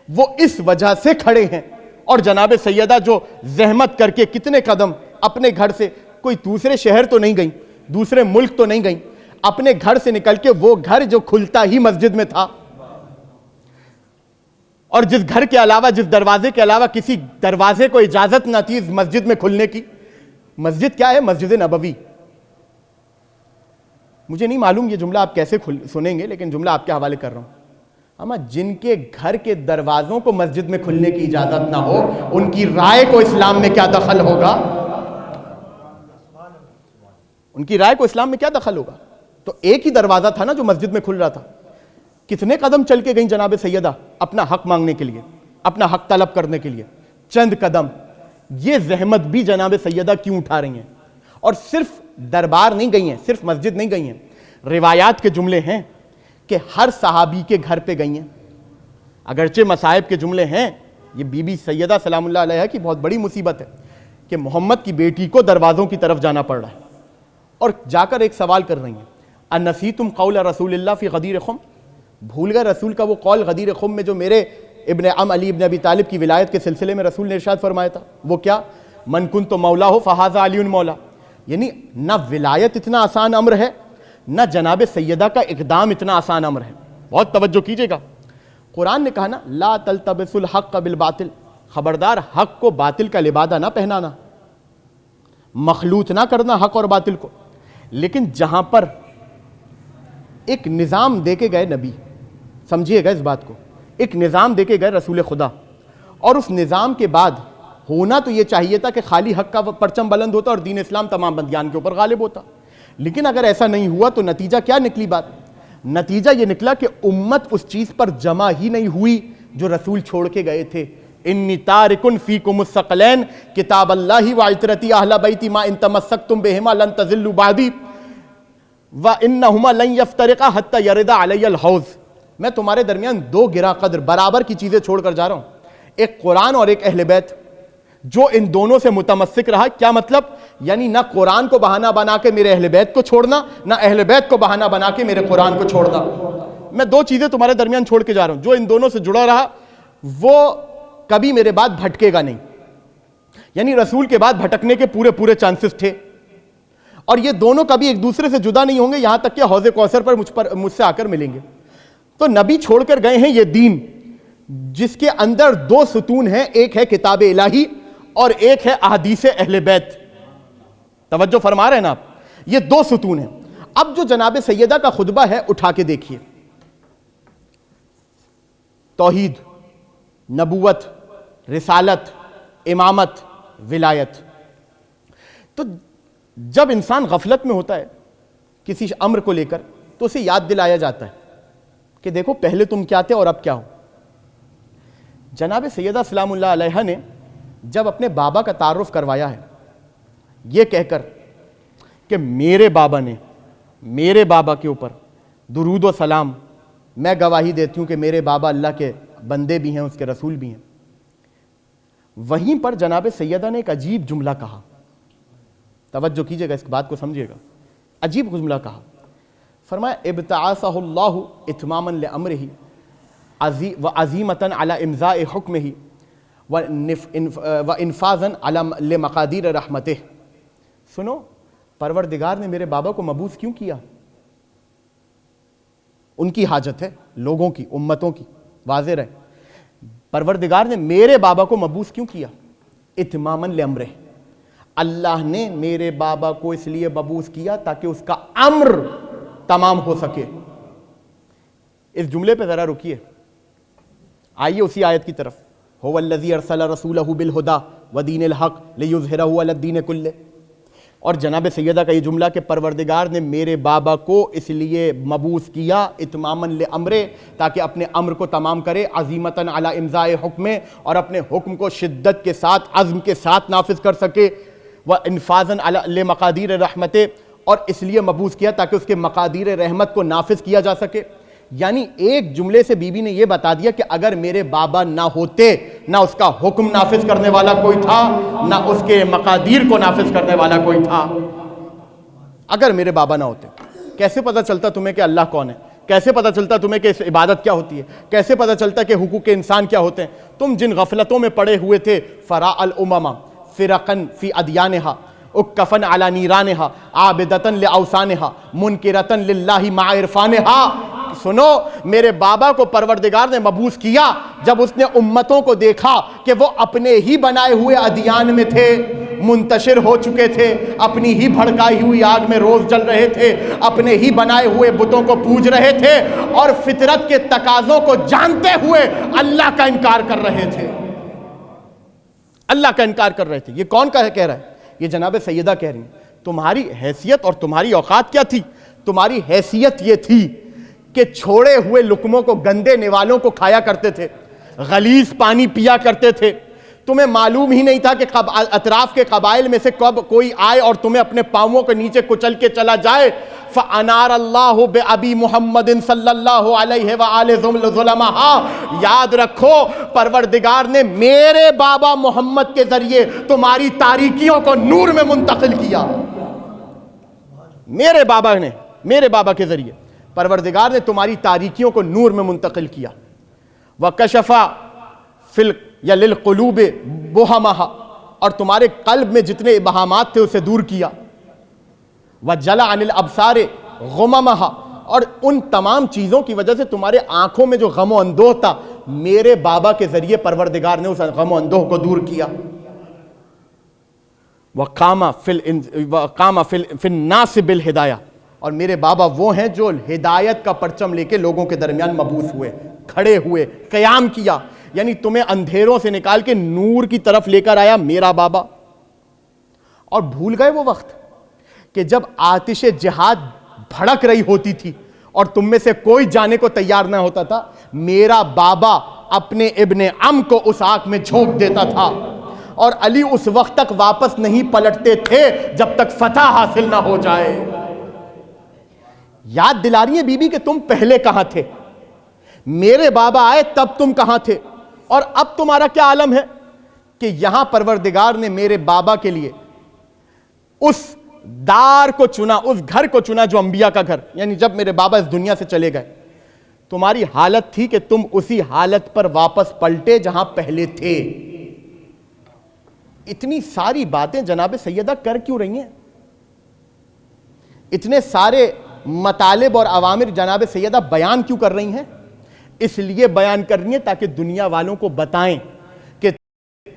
[SPEAKER 1] وہ اس وجہ سے کھڑے ہیں، اور جناب سیدہ جو زحمت کر کے کتنے قدم اپنے گھر سے، کوئی دوسرے شہر تو نہیں گئیں، دوسرے ملک تو نہیں گئیں، اپنے گھر سے نکل کے وہ گھر جو کھلتا ہی مسجد میں تھا، اور جس گھر کے علاوہ، جس دروازے کے علاوہ کسی دروازے کو اجازت نہ تھی اس مسجد میں کھلنے کی۔ مسجد کیا ہے؟ مسجد نبوی۔ مجھے نہیں معلوم یہ جملہ آپ کیسے سنیں گے، لیکن جملہ آپ کے حوالے کر رہا ہوں۔ اما جن کے گھر کے دروازوں کو مسجد میں کھلنے کی اجازت نہ ہو، ان کی رائے کو اسلام میں کیا دخل ہوگا؟ ان کی رائے کو اسلام میں کیا دخل ہوگا؟ تو ایک ہی دروازہ تھا نا جو مسجد میں کھل رہا تھا۔ کتنے قدم چل کے گئیں جناب سیدہ اپنا حق مانگنے کے لیے، اپنا حق طلب کرنے کے لیے؟ چند قدم۔ یہ زحمت بھی جناب سیدہ کیوں اٹھا رہی ہیں؟ اور صرف دربار نہیں گئی ہیں، صرف مسجد نہیں گئی ہیں، روایات کے جملے ہیں کہ ہر صحابی کے گھر پہ گئی ہیں۔ اگرچہ مصائب کے جملے ہیں، یہ بی بی سیدہ سلام اللہ علیہا کی بہت بڑی مصیبت ہے کہ محمد کی بیٹی کو دروازوں کی طرف جانا پڑ رہا ہے، اور جا کر ایک سوال کر رہی ہیں، انسیتم قول رسول اللہ فی غدیر خم؟ بھول گئے رسول کا وہ قول غدیر خم میں جو میرے ابن عم علی ابن ابی طالب کی ولایت کے سلسلے میں رسول نے ارشاد فرمایا تھا؟ وہ کیا؟ من کنت مولا فہذا علی مولا۔ یعنی نہ ولایت اتنا آسان امر ہے، نہ جناب سیدہ کا اقدام اتنا آسان امر ہے۔ بہت توجہ کیجئے گا، قرآن نے کہا نا لا تلتبس الحق بالباطل، خبردار حق کو باطل کا لبادہ نہ پہنانا، مخلوط نہ کرنا حق اور باطل کو۔ لیکن جہاں پر ایک نظام دے کے گئے نبی، سمجھیے گا اس بات کو، ایک نظام دے کے گئے رسول خدا، اور اس نظام کے بعد ہونا تو یہ چاہیے تھا کہ خالی حق کا پرچم بلند ہوتا اور دین اسلام تمام ادیان کے اوپر غالب ہوتا، لیکن اگر ایسا نہیں ہوا تو نتیجہ کیا نکلی بات؟ نتیجہ یہ نکلا کہ امت اس چیز پر جمع ہی نہیں ہوئی جو رسول چھوڑ کے گئے تھے۔ انی تارکن فیکم الثقلین کتاب اللہ وعترتی اہل بیتی ما ان تمسکتم بہما لن تضلوا بعدی وانہما لن یفترقا حتی یرد علی الحوض۔ میں تمہارے درمیان دو گرا قدر برابر کی چیزیں چھوڑ کر جا رہا ہوں، ایک قرآن اور ایک اہل بیت، جو ان دونوں سے متمسک رہا۔ کیا مطلب؟ یعنی نہ قرآن کو بہانہ بنا کے میرے اہل بیت کو چھوڑنا، نہ اہل بیت کو بہانہ بنا کے میرے قرآن کو چھوڑنا۔ میں دو چیزیں تمہارے درمیان چھوڑ کے جا رہا ہوں، جو ان دونوں سے جڑا رہا وہ کبھی میرے بعد بھٹکے گا نہیں۔ یعنی رسول کے بعد بھٹکنے کے پورے چانسز تھے، اور یہ دونوں کبھی ایک دوسرے سے جدا نہیں ہوں گے، یہاں تک کہ حوض کوثر پر مجھ سے آ کر ملیں گے۔ تو نبی چھوڑ کر گئے ہیں یہ دین جس کے اندر دو ستون ہیں، ایک ہے کتاب الہی اور ایک ہے احادیث اہل بیت۔ توجہ فرما رہے ہیں نا آپ؟ یہ دو ستون ہیں. اب جو جناب سیدہ کا خطبہ ہے اٹھا کے دیکھیے. توحید، نبوت، رسالت، امامت، ولایت. تو جب انسان غفلت میں ہوتا ہے کسی امر کو لے کر تو اسے یاد دلایا جاتا ہے کہ دیکھو پہلے تم کیا تھے اور اب کیا ہو. جناب سیدہ سلام اللہ علیہا نے جب اپنے بابا کا تعارف کروایا ہے یہ کہہ کر کہ میرے بابا نے میرے بابا کے اوپر درود و سلام، میں گواہی دیتی ہوں کہ میرے بابا اللہ کے بندے بھی ہیں، اس کے رسول بھی ہیں. وہیں پر جناب سیدہ نے ایک عجیب جملہ کہا. توجہ کیجئے گا، اس بات کو سمجھیے گا. عجیب جملہ کہا. فرمایا ابتعاثہ اللہ اتماما لامرہ وعزیمۃ علی امضاء حکمہ وانفاذا لمقادیر رحمتہ. سنو، پروردگار نے میرے بابا کو مبعوث کیوں کیا؟ ان کی حاجت ہے، لوگوں کی، امتوں کی، واضح رہے. پروردگار نے میرے بابا کو مبعوث کیوں کیا؟ اتماما لامرہ. اللہ نے میرے بابا کو اس لیے مبعوث کیا تاکہ اس کا امر تمام ہو سکے. اس جملے پہ ذرا رکیے، آئیے اسی آیت کی طرف. هو الذی ارسل رسولہ بالہدی ودین الحق لیظہرہ علی الدین کلہ. اور جناب سیدہ کا یہ جملہ کہ پروردگار نے میرے بابا کو اس لیے مبعوث کیا اتماما لامرہ تاکہ اپنے امر کو تمام کرے، عزیمۃ علی امضاء حکم، اور اپنے حکم کو شدت کے ساتھ، عزم کے ساتھ نافذ کر سکے، وانفاذا لمقادیر رحمتہ، اور اس لیے مبعوث کیا تاکہ اس کے مقادیر رحمت کو نافذ کیا جا سکے. یعنی ایک جملے سے بی بی نے یہ بتا دیا کہ اگر میرے بابا نہ ہوتے، نہ اس کا حکم نافذ کرنے والا کوئی تھا، نہ اس کے مقادیر کو نافذ کرنے والا کوئی تھا. اگر میرے بابا نہ ہوتے. کیسے پتہ چلتا تمہیں کہ اللہ کون ہے؟ کیسے پتہ چلتا تمہیں کہ عبادت کیا ہوتی ہے؟ کیسے پتہ چلتا کہ حقوق انسان کیا ہوتے ہیں؟ تم جن غفلتوں میں پڑے ہوئے تھے. فراء الامم فرقا فی ادیانہا اکفن علی نیرانہا عابدتا لاوثانہا منکرتا للہ مع عرفانہا. سنو، میرے بابا کو پروردگار نے مبعوث کیا جب اس نے امتوں کو دیکھا کہ وہ اپنے ہی بنائے ہوئے ادیان میں تھے، منتشر ہو چکے تھے، اپنی ہی بھڑکائی ہوئی آگ میں روز جل رہے تھے، اپنے ہی بنائے ہوئے بتوں کو پوج رہے تھے، اور فطرت کے تقاضوں کو جانتے ہوئے اللہ کا انکار کر رہے تھے. اللہ کا انکار کر رہے تھے. یہ کون کہہ رہا ہے؟ یہ جناب سیدہ کہہ رہی ہیں. تمہاری حیثیت اور تمہاری اوقات کیا تھی؟ تمہاری حیثیت یہ تھی کہ چھوڑے ہوئے لقموں کو گندے نوالوں کو کھایا کرتے تھے، غلیظ پانی پیا کرتے تھے. تمہیں معلوم ہی نہیں تھا کہ اطراف کے قبائل میں سے کب کوئی آئے اور تمہیں اپنے پاؤں کے نیچے کچل کے چلا جائے. فَأَنَارَ اللَّهُ بِأَبِي مُحَمَّدٍ صلی اللہ علیہ وآلہ ظلمہا. یاد رکھو، پروردگار نے میرے بابا محمد کے ذریعے تمہاری تاریکیوں کو نور میں منتقل کیا. میرے بابا نے، میرے بابا کے ذریعے پروردگار نے تمہاری تاریکیوں کو نور میں منتقل کیا. وَكَشَفَ فِي یا لِلْقُلُوبِ بُهَمَهَا، اور تمہارے قلب میں جتنے ابہامات تھے اسے دور کیا. وَجَلَ عَنِ الْأَبْصَارِ غُمَمَهَا، اور ان تمام چیزوں کی وجہ سے تمہارے آنکھوں میں جو غم و اندوہ تھا، میرے بابا کے ذریعے پروردگار نے اس غم و اندوہ کو دور کیا. وَقَامَ فِي النَّاسِ بِالْهِدَایَةِ، اور میرے بابا وہ ہیں جو ہدایت کا پرچم لے کے لوگوں کے درمیان مبعوث ہوئے، کھڑے ہوئے، قیام کیا. یعنی تمہیں اندھیروں سے نکال کے نور کی طرف لے کر آیا میرا بابا. اور بھول گئے وہ وقت کہ جب آتش جہاد بھڑک رہی ہوتی تھی اور تم میں سے کوئی جانے کو تیار نہ ہوتا تھا، میرا بابا اپنے ابن عم کو اس آگ میں جھونک دیتا تھا، اور علی اس وقت تک واپس نہیں پلٹتے تھے جب تک فتح حاصل نہ ہو جائے. یاد دلا رہی ہیں بی بی کہ تم پہلے کہاں تھے، میرے بابا آئے تب تم کہاں تھے، اور اب تمہارا کیا عالم ہے کہ یہاں پروردگار نے میرے بابا کے لیے اس دار کو چنا، اس گھر کو چنا جو انبیاء کا گھر. یعنی جب میرے بابا اس دنیا سے چلے گئے تمہاری حالت تھی کہ تم اسی حالت پر واپس پلٹے جہاں پہلے تھے. اتنی ساری باتیں جناب سیدہ کر کیوں رہی ہیں؟ اتنے سارے مطالب اور اوامر جناب سیدہ بیان کیوں کر رہی ہیں؟ اس لیے بیان کر رہی ہیں تاکہ دنیا والوں کو بتائیں کہ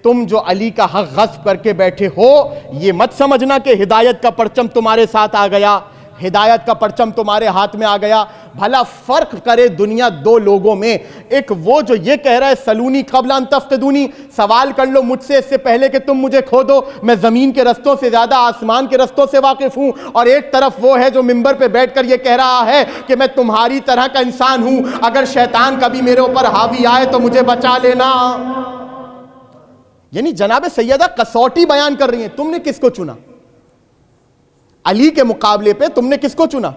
[SPEAKER 1] تم جو علی کا حق غصب کر کے بیٹھے ہو، یہ مت سمجھنا کہ ہدایت کا پرچم تمہارے ساتھ آ گیا، ہدایت کا پرچم تمہارے ہاتھ میں آ گیا۔ بھلا فرق کرے دنیا دو لوگوں میں، ایک وہ جو یہ کہہ رہا ہے سلونی قبل ان تفقدونی، سوال کر لو مجھ سے اس سے پہلے کہ تم مجھے کھودو، میں زمین کے رستوں سے زیادہ آسمان کے رستوں سے واقف ہوں، اور ایک طرف وہ ہے جو منبر پہ بیٹھ کر یہ کہہ رہا ہے کہ میں تمہاری طرح کا انسان ہوں، اگر شیطان کبھی میرے اوپر حاوی آئے تو مجھے بچا لینا۔ یعنی جناب سیدہ کسوٹی بیان کر رہی ہیں، تم نے کس کو چنا؟ علی کے مقابلے پہ تم نے کس کو چنا؟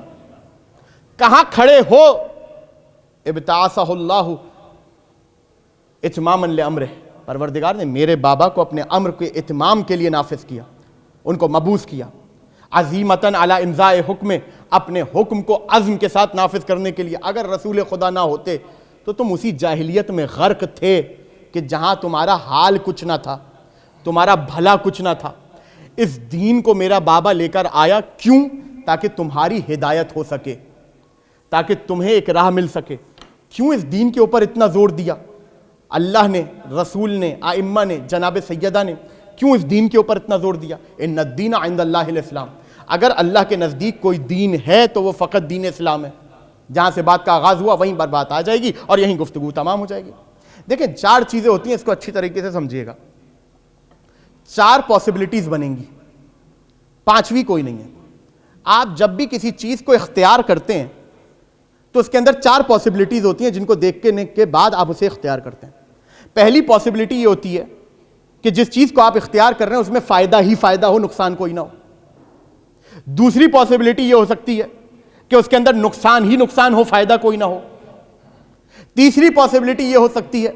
[SPEAKER 1] کہاں کھڑے ہو؟ ابتعثہ اللہ اتماما لامرہ، پروردگار نے میرے بابا کو اپنے امر کے اتمام کے لیے نافذ کیا، ان کو مبعوث کیا، عزیمتاً علی امضاء حکم، اپنے حکم کو عزم کے ساتھ نافذ کرنے کے لیے۔ اگر رسول خدا نہ ہوتے تو تم اسی جاہلیت میں غرق تھے کہ جہاں تمہارا حال کچھ نہ تھا، تمہارا بھلا کچھ نہ تھا۔ اس دین کو میرا بابا لے کر آیا، کیوں؟ تاکہ تمہاری ہدایت ہو سکے، تاکہ تمہیں ایک راہ مل سکے۔ کیوں اس دین کے اوپر اتنا زور دیا؟ اللہ نے، رسول نے، ائمہ نے، جناب سیدہ نے کیوں اس دین کے اوپر اتنا زور دیا؟ ان الدین عند اللہ الاسلام، اگر اللہ کے نزدیک کوئی دین ہے تو وہ فقط دین اسلام ہے۔ جہاں سے بات کا آغاز ہوا وہیں پر بات آ جائے گی اور یہیں گفتگو تمام ہو جائے گی۔ دیکھیں 4 چیزیں ہوتی ہیں، اس کو اچھی طریقے سے سمجھیے گا۔ 4 پاسبلٹیز بنیں گی، 5ویں کوئی نہیں ہے۔ آپ جب بھی کسی چیز کو اختیار کرتے ہیں تو اس کے اندر 4 پاسبلٹیز ہوتی ہیں جن کو دیکھنے کے بعد آپ اسے اختیار کرتے ہیں۔ پہلی پاسبلٹی یہ ہوتی ہے کہ جس چیز کو آپ اختیار کر رہے ہیں اس میں فائدہ ہی فائدہ ہو، نقصان کوئی نہ ہو۔ دوسری پاسبلٹی یہ ہو سکتی ہے کہ اس کے اندر نقصان ہی نقصان ہو، فائدہ کوئی نہ ہو۔ تیسری پاسبلٹی یہ ہو سکتی ہے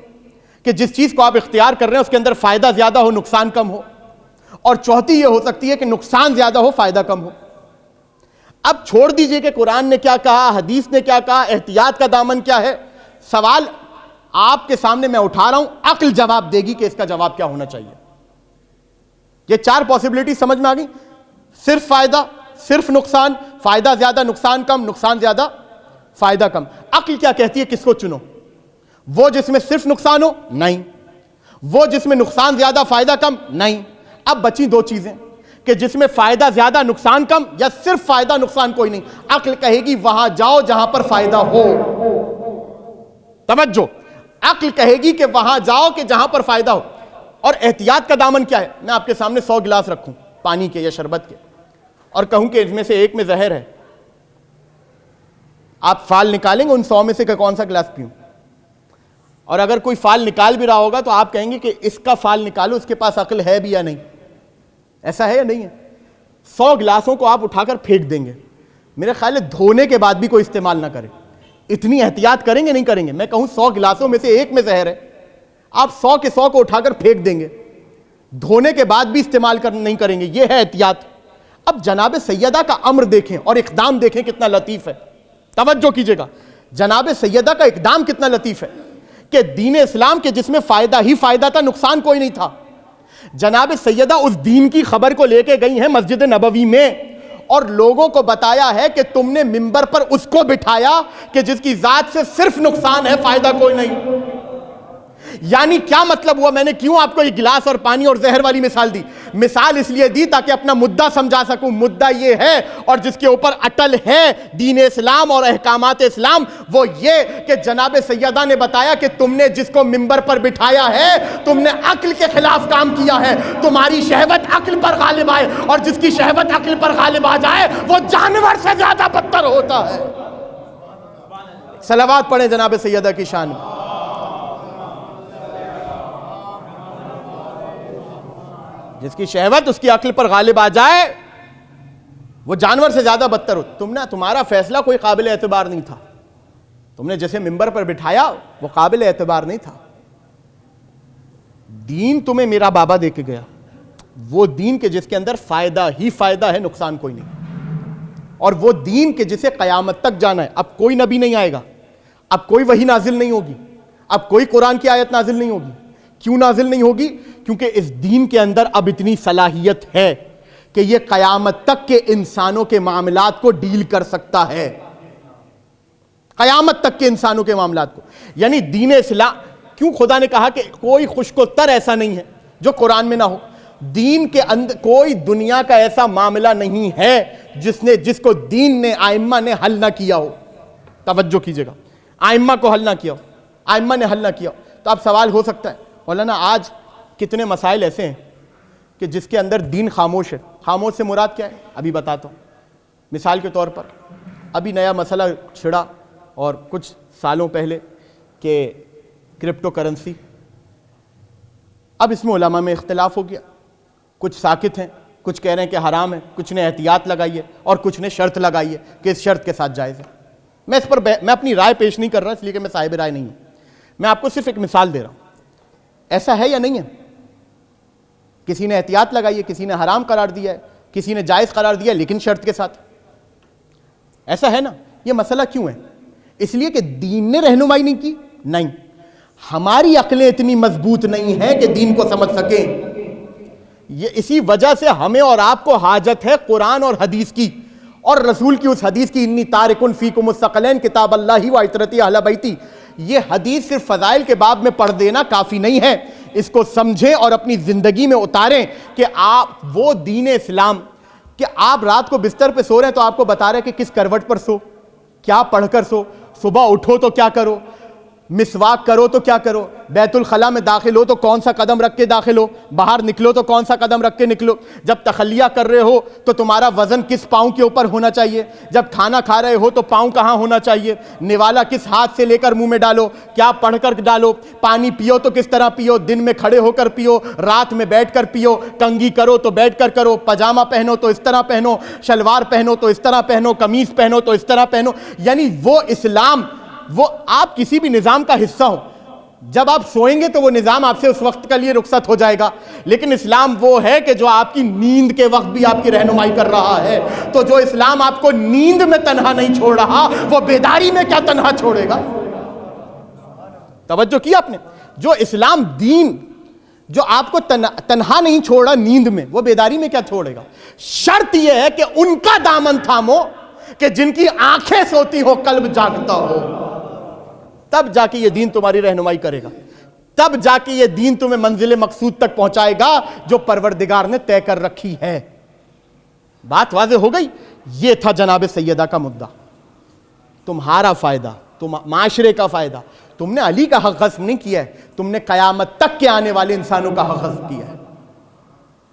[SPEAKER 1] کہ جس چیز کو آپ اختیار کر رہے ہیں اس کے اندر فائدہ زیادہ ہو، نقصان کم ہو۔ اور چوتھی یہ ہو سکتی ہے کہ نقصان زیادہ ہو، فائدہ کم ہو۔ اب چھوڑ دیجئے کہ قرآن نے کیا کہا، حدیث نے کیا کہا، احتیاط کا دامن کیا ہے، سوال آپ کے سامنے میں اٹھا رہا ہوں، عقل جواب دے گی کہ اس کا جواب کیا ہونا چاہیے۔ یہ 4 پاسبلٹی سمجھ میں آ گئی؟ صرف فائدہ، صرف نقصان، فائدہ زیادہ نقصان کم، نقصان زیادہ فائدہ کم۔ عقل کیا کہتی ہے کس کو چنو؟ وہ جس میں صرف نقصان ہو؟ نہیں۔ وہ جس میں نقصان زیادہ فائدہ کم؟ نہیں۔ اب بچی 2 چیزیں کہ جس میں فائدہ زیادہ نقصان کم، یا صرف فائدہ نقصان کوئی نہیں۔ عقل کہے گی وہاں جاؤ جہاں پر فائدہ ہو۔ توجہ، عقل کہے گی کہ وہاں جاؤ کہ جہاں پر فائدہ ہو۔ اور احتیاط کا دامن کیا ہے؟ میں آپ کے سامنے 100 گلاس رکھوں پانی کے یا شربت کے اور کہوں کہ اس میں سے ایک میں زہر ہے، آپ فال نکالیں گے ان 100 میں سے کہ کون سا گلاس پیوں؟ اور اگر کوئی فال نکال بھی رہا ہوگا تو آپ کہیں گے کہ اس کا فال نکالو، اس کے پاس عقل ہے بھی یا نہیں؟ ایسا ہے یا نہیں ہے؟ 100 گلاسوں کو آپ اٹھا کر پھینک دیں گے، میرے خیال ہے دھونے کے بعد بھی کوئی استعمال نہ کرے۔ اتنی احتیاط کریں گے نہیں کریں گے؟ میں کہوں 100 گلاسوں میں سے ایک میں زہر ہے، آپ 100 کے 100 کو اٹھا کر پھینک دیں گے، دھونے کے بعد بھی استعمال نہیں کریں گے۔ یہ ہے احتیاط۔ اب جناب سیدہ کا امر دیکھیں اور اقدام دیکھیں کتنا لطیف ہے، توجہ کیجئے گا۔ جناب سیدہ کا اقدام کتنا لطیف ہے کہ دین اسلام کے جس میں فائدہ ہی فائدہ تھا، نقصان کوئی نہیں تھا۔ جناب سیدہ اس دین کی خبر کو لے کے گئی ہیں مسجد نبوی میں اور لوگوں کو بتایا ہے کہ تم نے منبر پر اس کو بٹھایا کہ جس کی ذات سے صرف نقصان ہے، فائدہ کوئی نہیں۔ یعنی کیا مطلب ہوا؟ میں نے کیوں آپ کو یہ گلاس اور پانی اور زہر والی مثال دی؟ مثال اس لیے دی تاکہ اپنا مدعا سمجھا سکوں۔ مدعا یہ ہے اور جس کے اوپر اٹل ہے دین اسلام اور احکامات اسلام، وہ یہ کہ جناب سیدہ نے بتایا کہ تم نے جس کو منبر پر بٹھایا ہے تم نے عقل کے خلاف کام کیا ہے۔ تمہاری شہوت عقل پر غالب آئے اور جس کی شہوت عقل پر غالب آ جائے وہ جانور سے زیادہ بدتر ہوتا ہے۔ صلوات پڑھیں جناب سیدہ کی شان میں۔ جس کی شہوت اس کی عقل پر غالب آ جائے وہ جانور سے زیادہ بدتر ہو۔ تمہارا فیصلہ کوئی قابل اعتبار نہیں تھا، تم نے جسے منبر پر بٹھایا وہ قابل اعتبار نہیں تھا۔ دین تمہیں میرا بابا دے کے گیا، وہ دین کے جس کے اندر فائدہ ہی فائدہ ہے، نقصان کوئی نہیں۔ اور وہ دین کے جسے قیامت تک جانا ہے۔ اب کوئی نبی نہیں آئے گا، اب کوئی وحی نازل نہیں ہوگی، اب کوئی قرآن کی آیت نازل نہیں ہوگی۔ کیوں نازل نہیں ہوگی؟ کیونکہ اس دین کے اندر اب اتنی صلاحیت ہے کہ یہ قیامت تک کے انسانوں کے معاملات کو ڈیل کر سکتا ہے، قیامت تک کے انسانوں کے معاملات کو۔ یعنی دین اسلام، کیوں خدا نے کہا کہ کوئی خشک و تر ایسا نہیں ہے جو قرآن میں نہ ہو. دین کے اندر کوئی دنیا کا ایسا معاملہ نہیں ہے جس کو دین نے ائمہ نے حل نہ کیا ہو. توجہ کیجئے گا, ائمہ کو حل نہ کیا ہو, ائمہ نے حل نہ کیا ہو. تو اب سوال ہو سکتا ہے مولانا آج کتنے مسائل ایسے ہیں کہ جس کے اندر دین خاموش ہے. خاموش سے مراد کیا ہے ابھی بتاتا ہوں. مثال کے طور پر ابھی نیا مسئلہ چھڑا اور کچھ سالوں پہلے کہ کرپٹو کرنسی. اب اس میں علماء میں اختلاف ہو گیا. کچھ ساکت ہیں, کچھ کہہ رہے ہیں کہ حرام ہے, کچھ نے احتیاط لگائی ہے اور کچھ نے شرط لگائی ہے کہ اس شرط کے ساتھ جائز ہے. میں اس پر میں اپنی رائے پیش نہیں کر رہا اس لیے کہ میں صاحب رائے نہیں ہوں. میں آپ کو صرف ایک مثال دے رہا ہوں. ایسا ہے یا نہیں ہے؟ کسی نے احتیاط لگائی ہے, کسی نے حرام قرار دیا ہے, کسی نے جائز قرار دیا ہے لیکن شرط کے ساتھ. ایسا ہے نا؟ یہ مسئلہ کیوں ہے؟ اس لیے کہ دین نے رہنمائی نہیں کی؟ نہیں, ہماری عقلیں اتنی مضبوط نہیں ہیں کہ دین کو سمجھ سکیں. یہ اسی وجہ سے ہمیں اور آپ کو حاجت ہے قرآن اور حدیث کی, اور رسول کی اس حدیث کی, انی تارکن فیکم الثقلین کتاب اللہ و عترتی اہل بیتی. یہ حدیث صرف فضائل کے باب میں پڑھ دینا کافی نہیں ہے, اس کو سمجھیں اور اپنی زندگی میں اتاریں کہ آپ وہ دین اسلام کہ آپ رات کو بستر پہ سو رہے ہیں تو آپ کو بتا رہے ہیں کہ کس کروٹ پر سو, کیا پڑھ کر سو, صبح اٹھو تو کیا کرو, مسواک کرو تو کیا کرو, بیت الخلاء میں داخل ہو تو کون سا قدم رکھ کے داخل ہو, باہر نکلو تو کون سا قدم رکھ کے نکلو, جب تخلیہ کر رہے ہو تو تمہارا وزن کس پاؤں کے اوپر ہونا چاہیے, جب کھانا کھا رہے ہو تو پاؤں کہاں ہونا چاہیے, نوالا کس ہاتھ سے لے کر منہ میں ڈالو, کیا پڑھ کر ڈالو, پانی پیو تو کس طرح پیو, دن میں کھڑے ہو کر پیو, رات میں بیٹھ کر پیو, کنگھی کرو تو بیٹھ کر کرو, پاجامہ پہنو تو اس طرح پہنو, شلوار پہنو تو اس طرح پہنو, قمیص پہنو تو اس طرح پہنو. یعنی وہ اسلام, وہ آپ کسی بھی نظام کا حصہ ہو, جب آپ سوئیں گے تو وہ نظام آپ سے اس وقت کے لیے رخصت ہو جائے گا, لیکن اسلام وہ ہے کہ جو آپ کی نیند کے وقت بھی آپ کی رہنمائی کر رہا ہے. تو جو اسلام آپ کو نیند میں تنہا نہیں چھوڑ رہا, وہ بیداری میں کیا تنہا چھوڑے گا؟ توجہ کی آپ نے؟ جو اسلام دین جو آپ کو تنہا نہیں چھوڑا نیند میں, وہ بیداری میں کیا چھوڑے گا؟ شرط یہ ہے کہ ان کا دامن تھامو کہ جن کی آنکھیں سوتی ہو قلب جاگتا ہو, تب جا کے یہ دین تمہاری رہنمائی کرے گا, تب جا کے یہ دین تمہیں منزل مقصود تک پہنچائے گا جو پروردگار نے طے کر رکھی ہے. بات واضح ہو گئی؟ یہ تھا جناب سیدہ کا مدعا. تمہارا فائدہ, معاشرے کا فائدہ. تم نے علی کا حق غصب نہیں کیا ہے, تم نے قیامت تک کے آنے والے انسانوں کا حق غصب کیا ہے.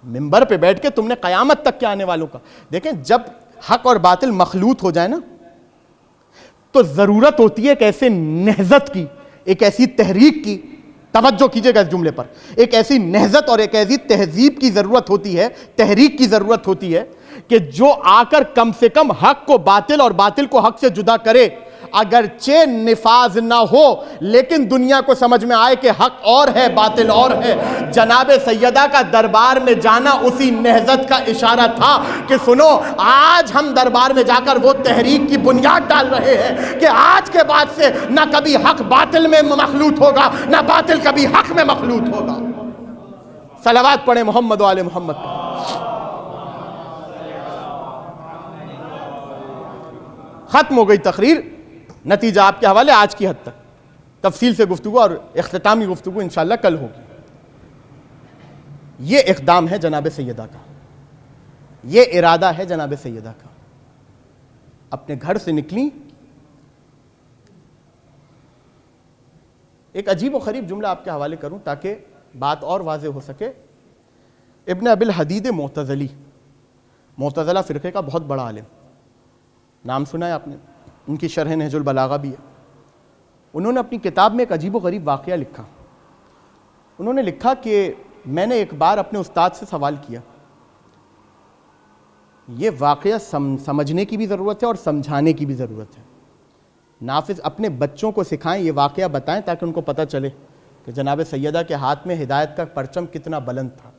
[SPEAKER 1] منبر پہ بیٹھ کے تم نے قیامت تک کے آنے والوں کا. دیکھیں, جب حق اور باطل مخلوط ہو جائے نا تو ضرورت ہوتی ہے ایک ایسے نہضت کی, ایک ایسی تحریک کی. توجہ کیجئے گا اس جملے پر. ایک ایسی نہضت اور ایک ایسی تہذیب کی ضرورت ہوتی ہے, تحریک کی ضرورت ہوتی ہے کہ جو آ کر کم سے کم حق کو باطل اور باطل کو حق سے جدا کرے. اگرچہ نفاذ نہ ہو لیکن دنیا کو سمجھ میں آئے کہ حق اور ہے باطل اور ہے. جناب سیدہ کا دربار میں جانا اسی نہضت کا اشارہ تھا کہ سنو, آج ہم دربار میں جا کر وہ تحریک کی بنیاد ڈال رہے ہیں کہ آج کے بعد سے نہ کبھی حق باطل میں مخلوط ہوگا, نہ باطل کبھی حق میں مخلوط ہوگا. صلوات پڑھیں محمد و آل محمد. ختم ہو گئی تقریر. نتیجہ آپ کے حوالے آج کی حد تک. تفصیل سے گفتگو اور اختتامی گفتگو انشاءاللہ کل ہوگی. یہ اقدام ہے جناب سیدہ کا, یہ ارادہ ہے جناب سیدہ کا. اپنے گھر سے نکلی. ایک عجیب و غریب جملہ آپ کے حوالے کروں تاکہ بات اور واضح ہو سکے. ابن ابی الحدید معتزلی, معتزلہ فرقے کا بہت بڑا عالم, نام سنا ہے آپ نے, ان کی شرح نہج البلاغہ بھی ہے. انہوں نے اپنی کتاب میں ایک عجیب و غریب واقعہ لکھا. انہوں نے لکھا کہ میں نے ایک بار اپنے استاد سے سوال کیا. یہ واقعہ سمجھنے کی بھی ضرورت ہے اور سمجھانے کی بھی ضرورت ہے. نافذ اپنے بچوں کو سکھائیں, یہ واقعہ بتائیں تاکہ ان کو پتہ چلے کہ جناب سیدہ کے ہاتھ میں ہدایت کا پرچم کتنا بلند تھا.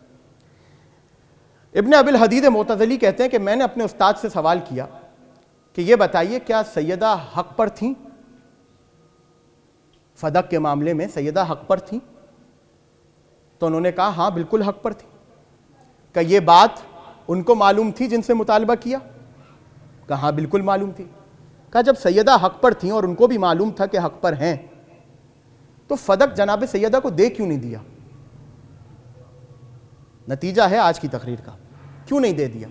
[SPEAKER 1] ابن ابی الحدید معتزلی کہتے ہیں کہ میں نے اپنے استاد سے سوال کیا کہ یہ بتائیے کیا سیدہ حق پر تھیں؟ فدق کے معاملے میں سیدہ حق پر تھیں؟ تو انہوں نے کہا ہاں بالکل حق پر تھی. کہ یہ بات ان کو معلوم تھی جن سے مطالبہ کیا؟ کہا ہاں بالکل معلوم تھی. کہا جب سیدہ حق پر تھیں اور ان کو بھی معلوم تھا کہ حق پر ہیں تو فدق جناب سیدہ کو دے کیوں نہیں دیا؟ نتیجہ ہے آج کی تقریر کا، کیوں نہیں دے دیا؟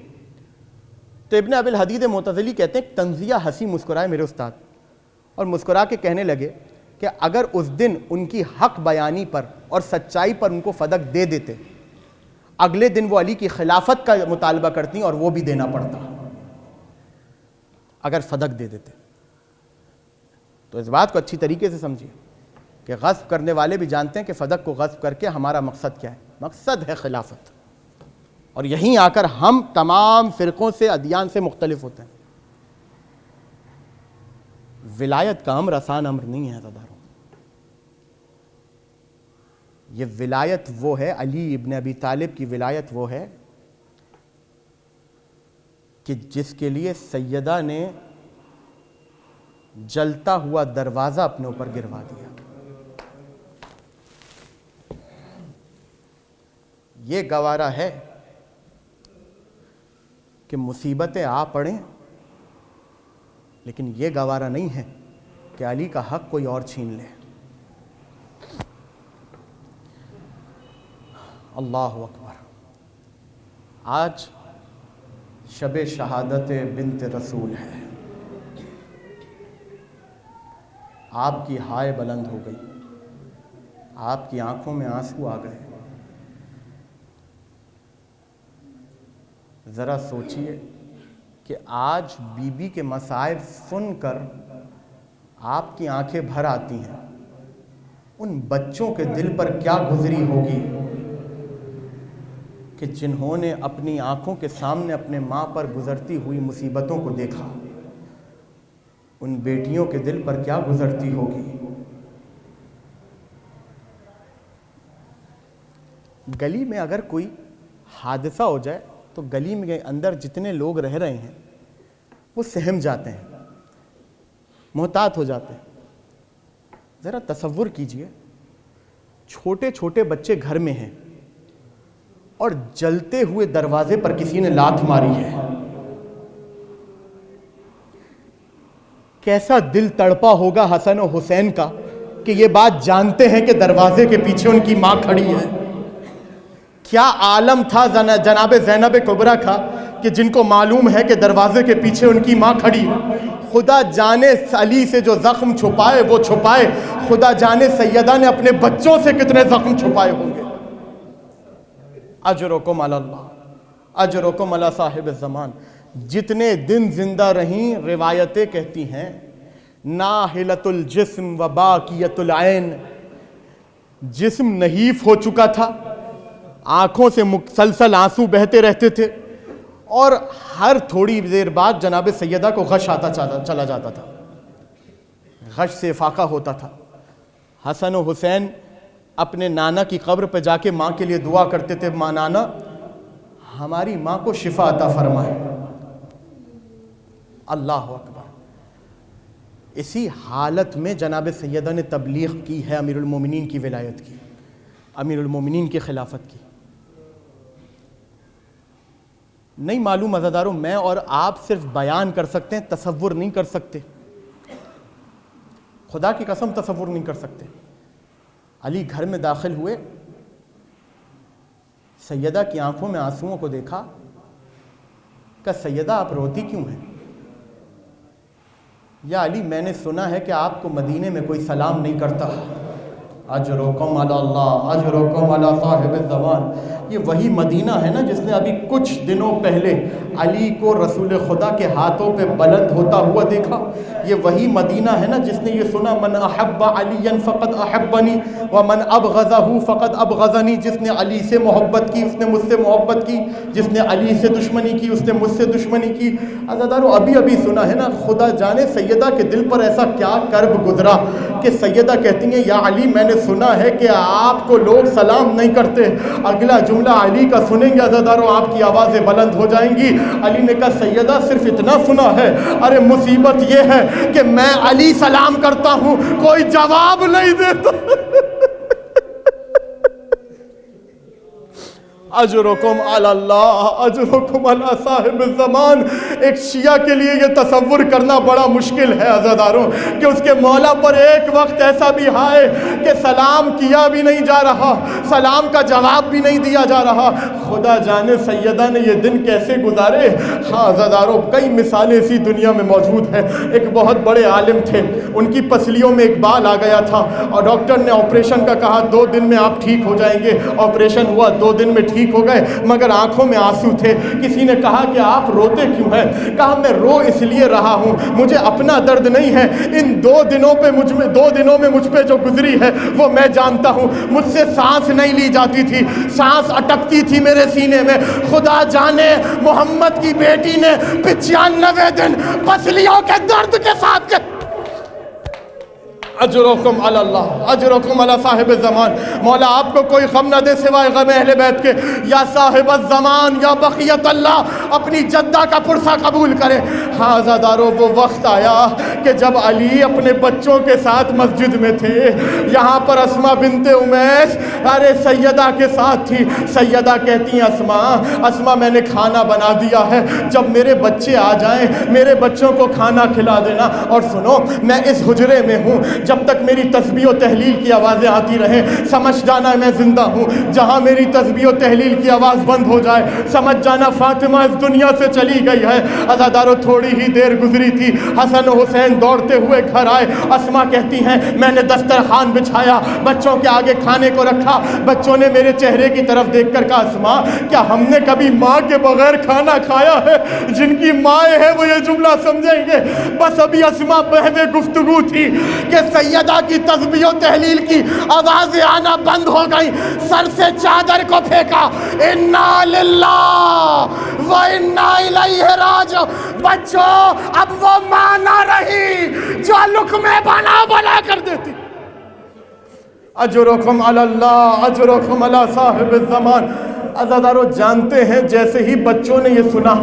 [SPEAKER 1] تو ابن ابی الحدید معتزلی کہتے ہیں تنزیہ ہنسی مسکرائے میرے استاد، اور مسکرا کے کہنے لگے کہ اگر اس دن ان کی حق بیانی پر اور سچائی پر ان کو فدق دے دیتے، اگلے دن وہ علی کی خلافت کا مطالبہ کرتی اور وہ بھی دینا پڑتا اگر فدق دے دیتے۔ تو اس بات کو اچھی طریقے سے سمجھیے کہ غصب کرنے والے بھی جانتے ہیں کہ فدق کو غصب کر کے ہمارا مقصد کیا ہے، مقصد ہے خلافت، اور یہیں آ کر ہم تمام فرقوں سے ادیان سے مختلف ہوتے ہیں۔ ولایت کا امر آسان امر نہیں ہے عزیزارو، یہ ولایت وہ ہے، علی ابن ابی طالب کی ولایت وہ ہے کہ جس کے لیے سیدہ نے جلتا ہوا دروازہ اپنے اوپر گروا دیا۔ یہ گوارا ہے کہ مصیبتیں آ پڑیں، لیکن یہ گوارا نہیں ہے کہ علی کا حق کوئی اور چھین لے۔ اللہ اکبر۔ آج شب شہادت بنت رسول ہے، آپ کی ہائے بلند ہو گئی، آپ کی آنکھوں میں آنسو آ گئے۔ ذرا سوچئے کہ آج بی بی کے مصائب سن کر آپ کی آنکھیں بھر آتی ہیں، ان بچوں کے دل پر کیا گزری ہوگی کہ جنہوں نے اپنی آنکھوں کے سامنے اپنے ماں پر گزرتی ہوئی مصیبتوں کو دیکھا، ان بیٹیوں کے دل پر کیا گزرتی ہوگی۔ گلی میں اگر کوئی حادثہ ہو جائے تو گلی میں اندر جتنے لوگ رہ رہے ہیں وہ سہم جاتے ہیں، محتاط ہو جاتے ہیں۔ ذرا تصور کیجئے، چھوٹے چھوٹے بچے گھر میں ہیں اور جلتے ہوئے دروازے پر کسی نے لات ماری ہے، کیسا دل تڑپا ہوگا حسن و حسین کا کہ یہ بات جانتے ہیں کہ دروازے کے پیچھے ان کی ماں کھڑی ہے۔ کیا عالم تھا جناب زینب کبریٰ کا کہ جن کو معلوم ہے کہ دروازے کے پیچھے ان کی ماں کھڑی ہے۔ خدا جانے علی سے جو زخم چھپائے وہ چھپائے، خدا جانے سیدہ نے اپنے بچوں سے کتنے زخم چھپائے ہوں گے۔ اجرکم علی اللہ، اجرکم علی صاحب الزمان۔ جتنے دن زندہ رہیں روایتیں کہتی ہیں ناحلۃ الجسم و باقیۃ العین، جسم نحیف ہو چکا تھا، آنکھوں سے مسلسل آنسو بہتے رہتے تھے، اور ہر تھوڑی دیر بعد جناب سیدہ کو غش آتا چلا جاتا تھا، غش سے افاقہ ہوتا تھا۔ حسن و حسین اپنے نانا کی قبر پہ جا کے ماں کے لیے دعا کرتے تھے، ماں نانا ہماری ماں کو شفا عطا فرمائے۔ اللہ اکبر۔ اسی حالت میں جناب سیدہ نے تبلیغ کی ہے امیر المومنین کی ولایت کی، امیر المومنین کی خلافت کی۔ نہیں معلوم عزاداروں، میں اور آپ صرف بیان کر سکتے ہیں، تصور نہیں کر سکتے، خدا کی قسم تصور نہیں کر سکتے۔ علی گھر میں داخل ہوئے، سیدہ کی آنکھوں میں آنسوؤں کو دیکھا، کہ سیدہ آپ روتی کیوں ہیں؟ یا علی میں نے سنا ہے کہ آپ کو مدینے میں کوئی سلام نہیں کرتا۔ اجرکم علی اللہ، اجرکم علی صاحب الزمان۔ یہ وہی مدینہ ہے نا جس نے ابھی کچھ دنوں پہلے علی کو رسول خدا کے ہاتھوں پہ بلند ہوتا ہوا دیکھا۔ یہ وہی مدینہ ہے نا جس نے یہ سنا من احب علی فقد احبنی ومن ابغضہ فقد ابغضنی۔ جس نے علی سے محبت کی اس نے مجھ سے محبت کی، جس نے علی سے دشمنی کی اس نے مجھ سے دشمنی کی۔ عزادارو ابھی سنا ہے نا، خدا جانے سیدہ کے دل پر ایسا کیا کرب گزرا کہ سیدہ کہتی ہیں یا علی میں نے سنا ہے کہ آپ کو لوگ سلام نہیں کرتے۔ اگلا جملہ علی کا سنیں گے عزادارو آپ کی آوازیں بلند ہو جائیں گی۔ علی نے کہا سیدہ صرف اتنا سنا ہے، ارے مصیبت یہ ہے کہ میں علی سلام کرتا ہوں کوئی جواب نہیں دیتا۔ اجرکم علی اللہ اجرکم علی صاحب الزمان۔ ایک شیعہ کے لیے یہ تصور کرنا بڑا مشکل ہے عزیزاروں کہ اس کے مولا پر ایک وقت ایسا بھی آئے کہ سلام کیا بھی نہیں جا رہا، سلام کا جواب بھی نہیں دیا جا رہا۔ خدا جانے سیدہ نے یہ دن کیسے گزارے۔ ہاں عزیزاروں، کئی مثالیں اسی دنیا میں موجود ہیں۔ ایک بہت بڑے عالم تھے، ان کی پسلیوں میں ایک بال آ گیا تھا اور ڈاکٹر نے آپریشن کا کہا 2 دن میں آپ ٹھیک ہو جائیں گے۔ آپریشن ہوا، 2 دن میں ٹھیک ہو گئے، مگر آنکھوں میں آنسو تھے۔ کسی نے کہا کہ آپ روتے کیوں ہیں؟ کہا میں رو اس لیے رہا ہوں، مجھے اپنا درد نہیں ہے، ان 2 دنوں میں مجھ پہ جو گزری ہے وہ میں جانتا ہوں۔ مجھ سے سانس نہیں لی جاتی تھی، سانس اٹکتی تھی میرے سینے میں۔ خدا جانے محمد کی بیٹی نے 95 دن پسلیوں کے درد کے ساتھ اجرکم علی اللہ اجرکم علی صاحب الزمان۔ مولا آپ کو کوئی غم نہ دے سوائے غم اہل بیت کے۔ یا صاحب الزمان یا بقیت اللہ اپنی جدہ کا پرسہ قبول کرے۔ ہاں عزیزارو، وہ وقت آیا کہ جب علی اپنے بچوں کے ساتھ مسجد میں تھے، یہاں پر اسماء بنت امیس ارے سیدہ کے ساتھ تھی۔ سیدہ کہتی ہیں اسماء میں نے کھانا بنا دیا ہے، جب میرے بچے آ جائیں میرے بچوں کو کھانا کھلا دینا، اور سنو میں اس حجرے میں ہوں، جب تک میری تسبیح و تحلیل کی آوازیں آتی رہیں سمجھ جانا میں زندہ ہوں۔ جہاں میری تسبیح و تحلیل کی آواز بند ہو جائے سمجھ جانا فاطمہ اس دنیا سے چلی گئی ہے۔ عزیزارو، تھوڑی ہی دیر گزری تھی، حسن و حسین دوڑتے ہوئے گھر آئے۔ اسماء کہتی ہیں میں نے دسترخوان بچھایا، بچوں کے آگے کھانے کو رکھا، بچوں نے میرے چہرے کی طرف دیکھ کر کہا اسماء کیا ہم نے کبھی ماں کے بغیر کھانا کھایا ہے؟ جن کی مائیں ہیں وہ یہ جملہ سمجھیں گے۔ بس ابھی اسماء بہوے گفتگو تھی کہ سیدہ کی تسبیح و تحلیل کی آوازیں آنا بند ہو گئی۔ سر سے چادر کو پھینکا، انا للہ و انا الیہ راجعون۔ بچوں، اب وہ ماں نہ رہی جو لقمے بنا بنا کر دیتی۔ اجرکم علی اللہ اجرکم علی صاحب الزمان۔ عزیزارو، جانتے ہیں جیسے ہی بچوں نے یہ سنا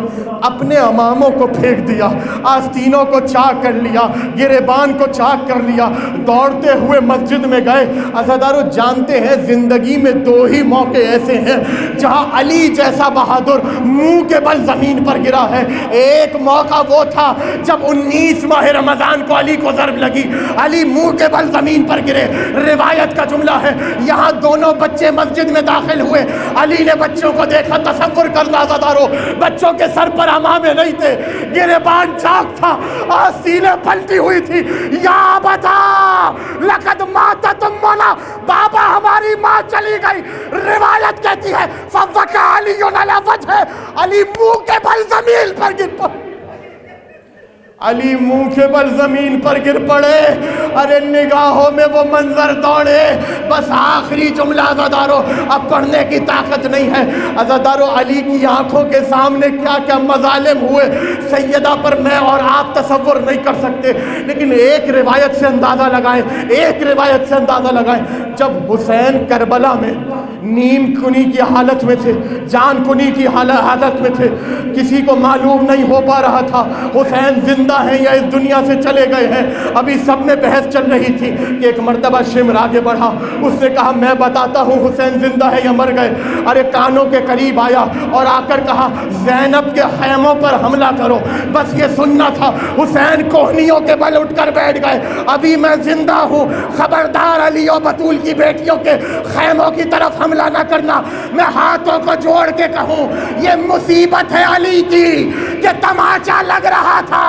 [SPEAKER 1] اپنے اماموں کو پھینک دیا، آستینوں کو چاک کر لیا، گریبان کو چاک کر لیا، دوڑتے ہوئے مسجد میں گئے۔ عزیزارو، جانتے ہیں زندگی میں 2 ہی موقع ایسے ہیں جہاں علی جیسا بہادر منہ کے بل زمین پر گرا ہے۔ ایک موقع وہ تھا جب 19 ماہ رمضان کو علی کو ضرب لگی، علی منہ کے بل زمین پر گرے۔ روایت کا جملہ ہے یہاں دونوں بچے مسجد میں داخل ہوئے، علی نے بچوں کو دیکھا، تصور کرنا عزیزارو بچوں کے سر پر امامے نہیں تھے، گریبان چاک تھا، آستینیں پلٹی ہوئی تھی۔ یا بتا لقد ماتت امنا، بابا ہماری ماں چلی گئی۔ روایت کہتی ہے فوقع علی علی وجہ، علی منہ کے بل زمین پر گر پڑے، علی منہ کے بل زمین پر گر پڑے۔ ارے نگاہوں میں وہ منظر دوڑے۔ بس آخری جملہ عزیزارو، اب پڑھنے کی طاقت نہیں ہے۔ عزیزارو، علی کی آنکھوں کے سامنے کیا کیا مظالم ہوئے سیدہ پر میں اور آپ تصور نہیں کر سکتے، لیکن ایک روایت سے اندازہ لگائیں، ایک روایت سے اندازہ لگائیں۔ جب حسین کربلا میں نیم کنی کی حالت میں تھے، جان کنی کی حالت میں تھے، کسی کو معلوم نہیں ہو پا رہا تھا حسین زندہ ہیں یا اس دنیا سے چلے گئے ہیں۔ ابھی سب میں بحث چل رہی تھی کہ ایک مرتبہ شمر آگے بڑھا، اس نے کہا میں بتاتا ہوں حسین زندہ ہے یا مر گئے۔ ارے کانوں کے قریب آیا اور آ کر کہا زینب کے خیموں پر حملہ کرو، بس یہ سننا تھا۔ حسین کوہنیوں کے بل اٹھ کر بیٹھ گئے، ابھی میں زندہ ہوں، خبردار علی و بطول کی بیٹیوں کے خیموں کی طرف حملہ نہ کرنا۔ میں ہاتھوں کو جوڑ کے کہوں یہ مصیبت ہے علی کی کہ تماچا لگ رہا تھا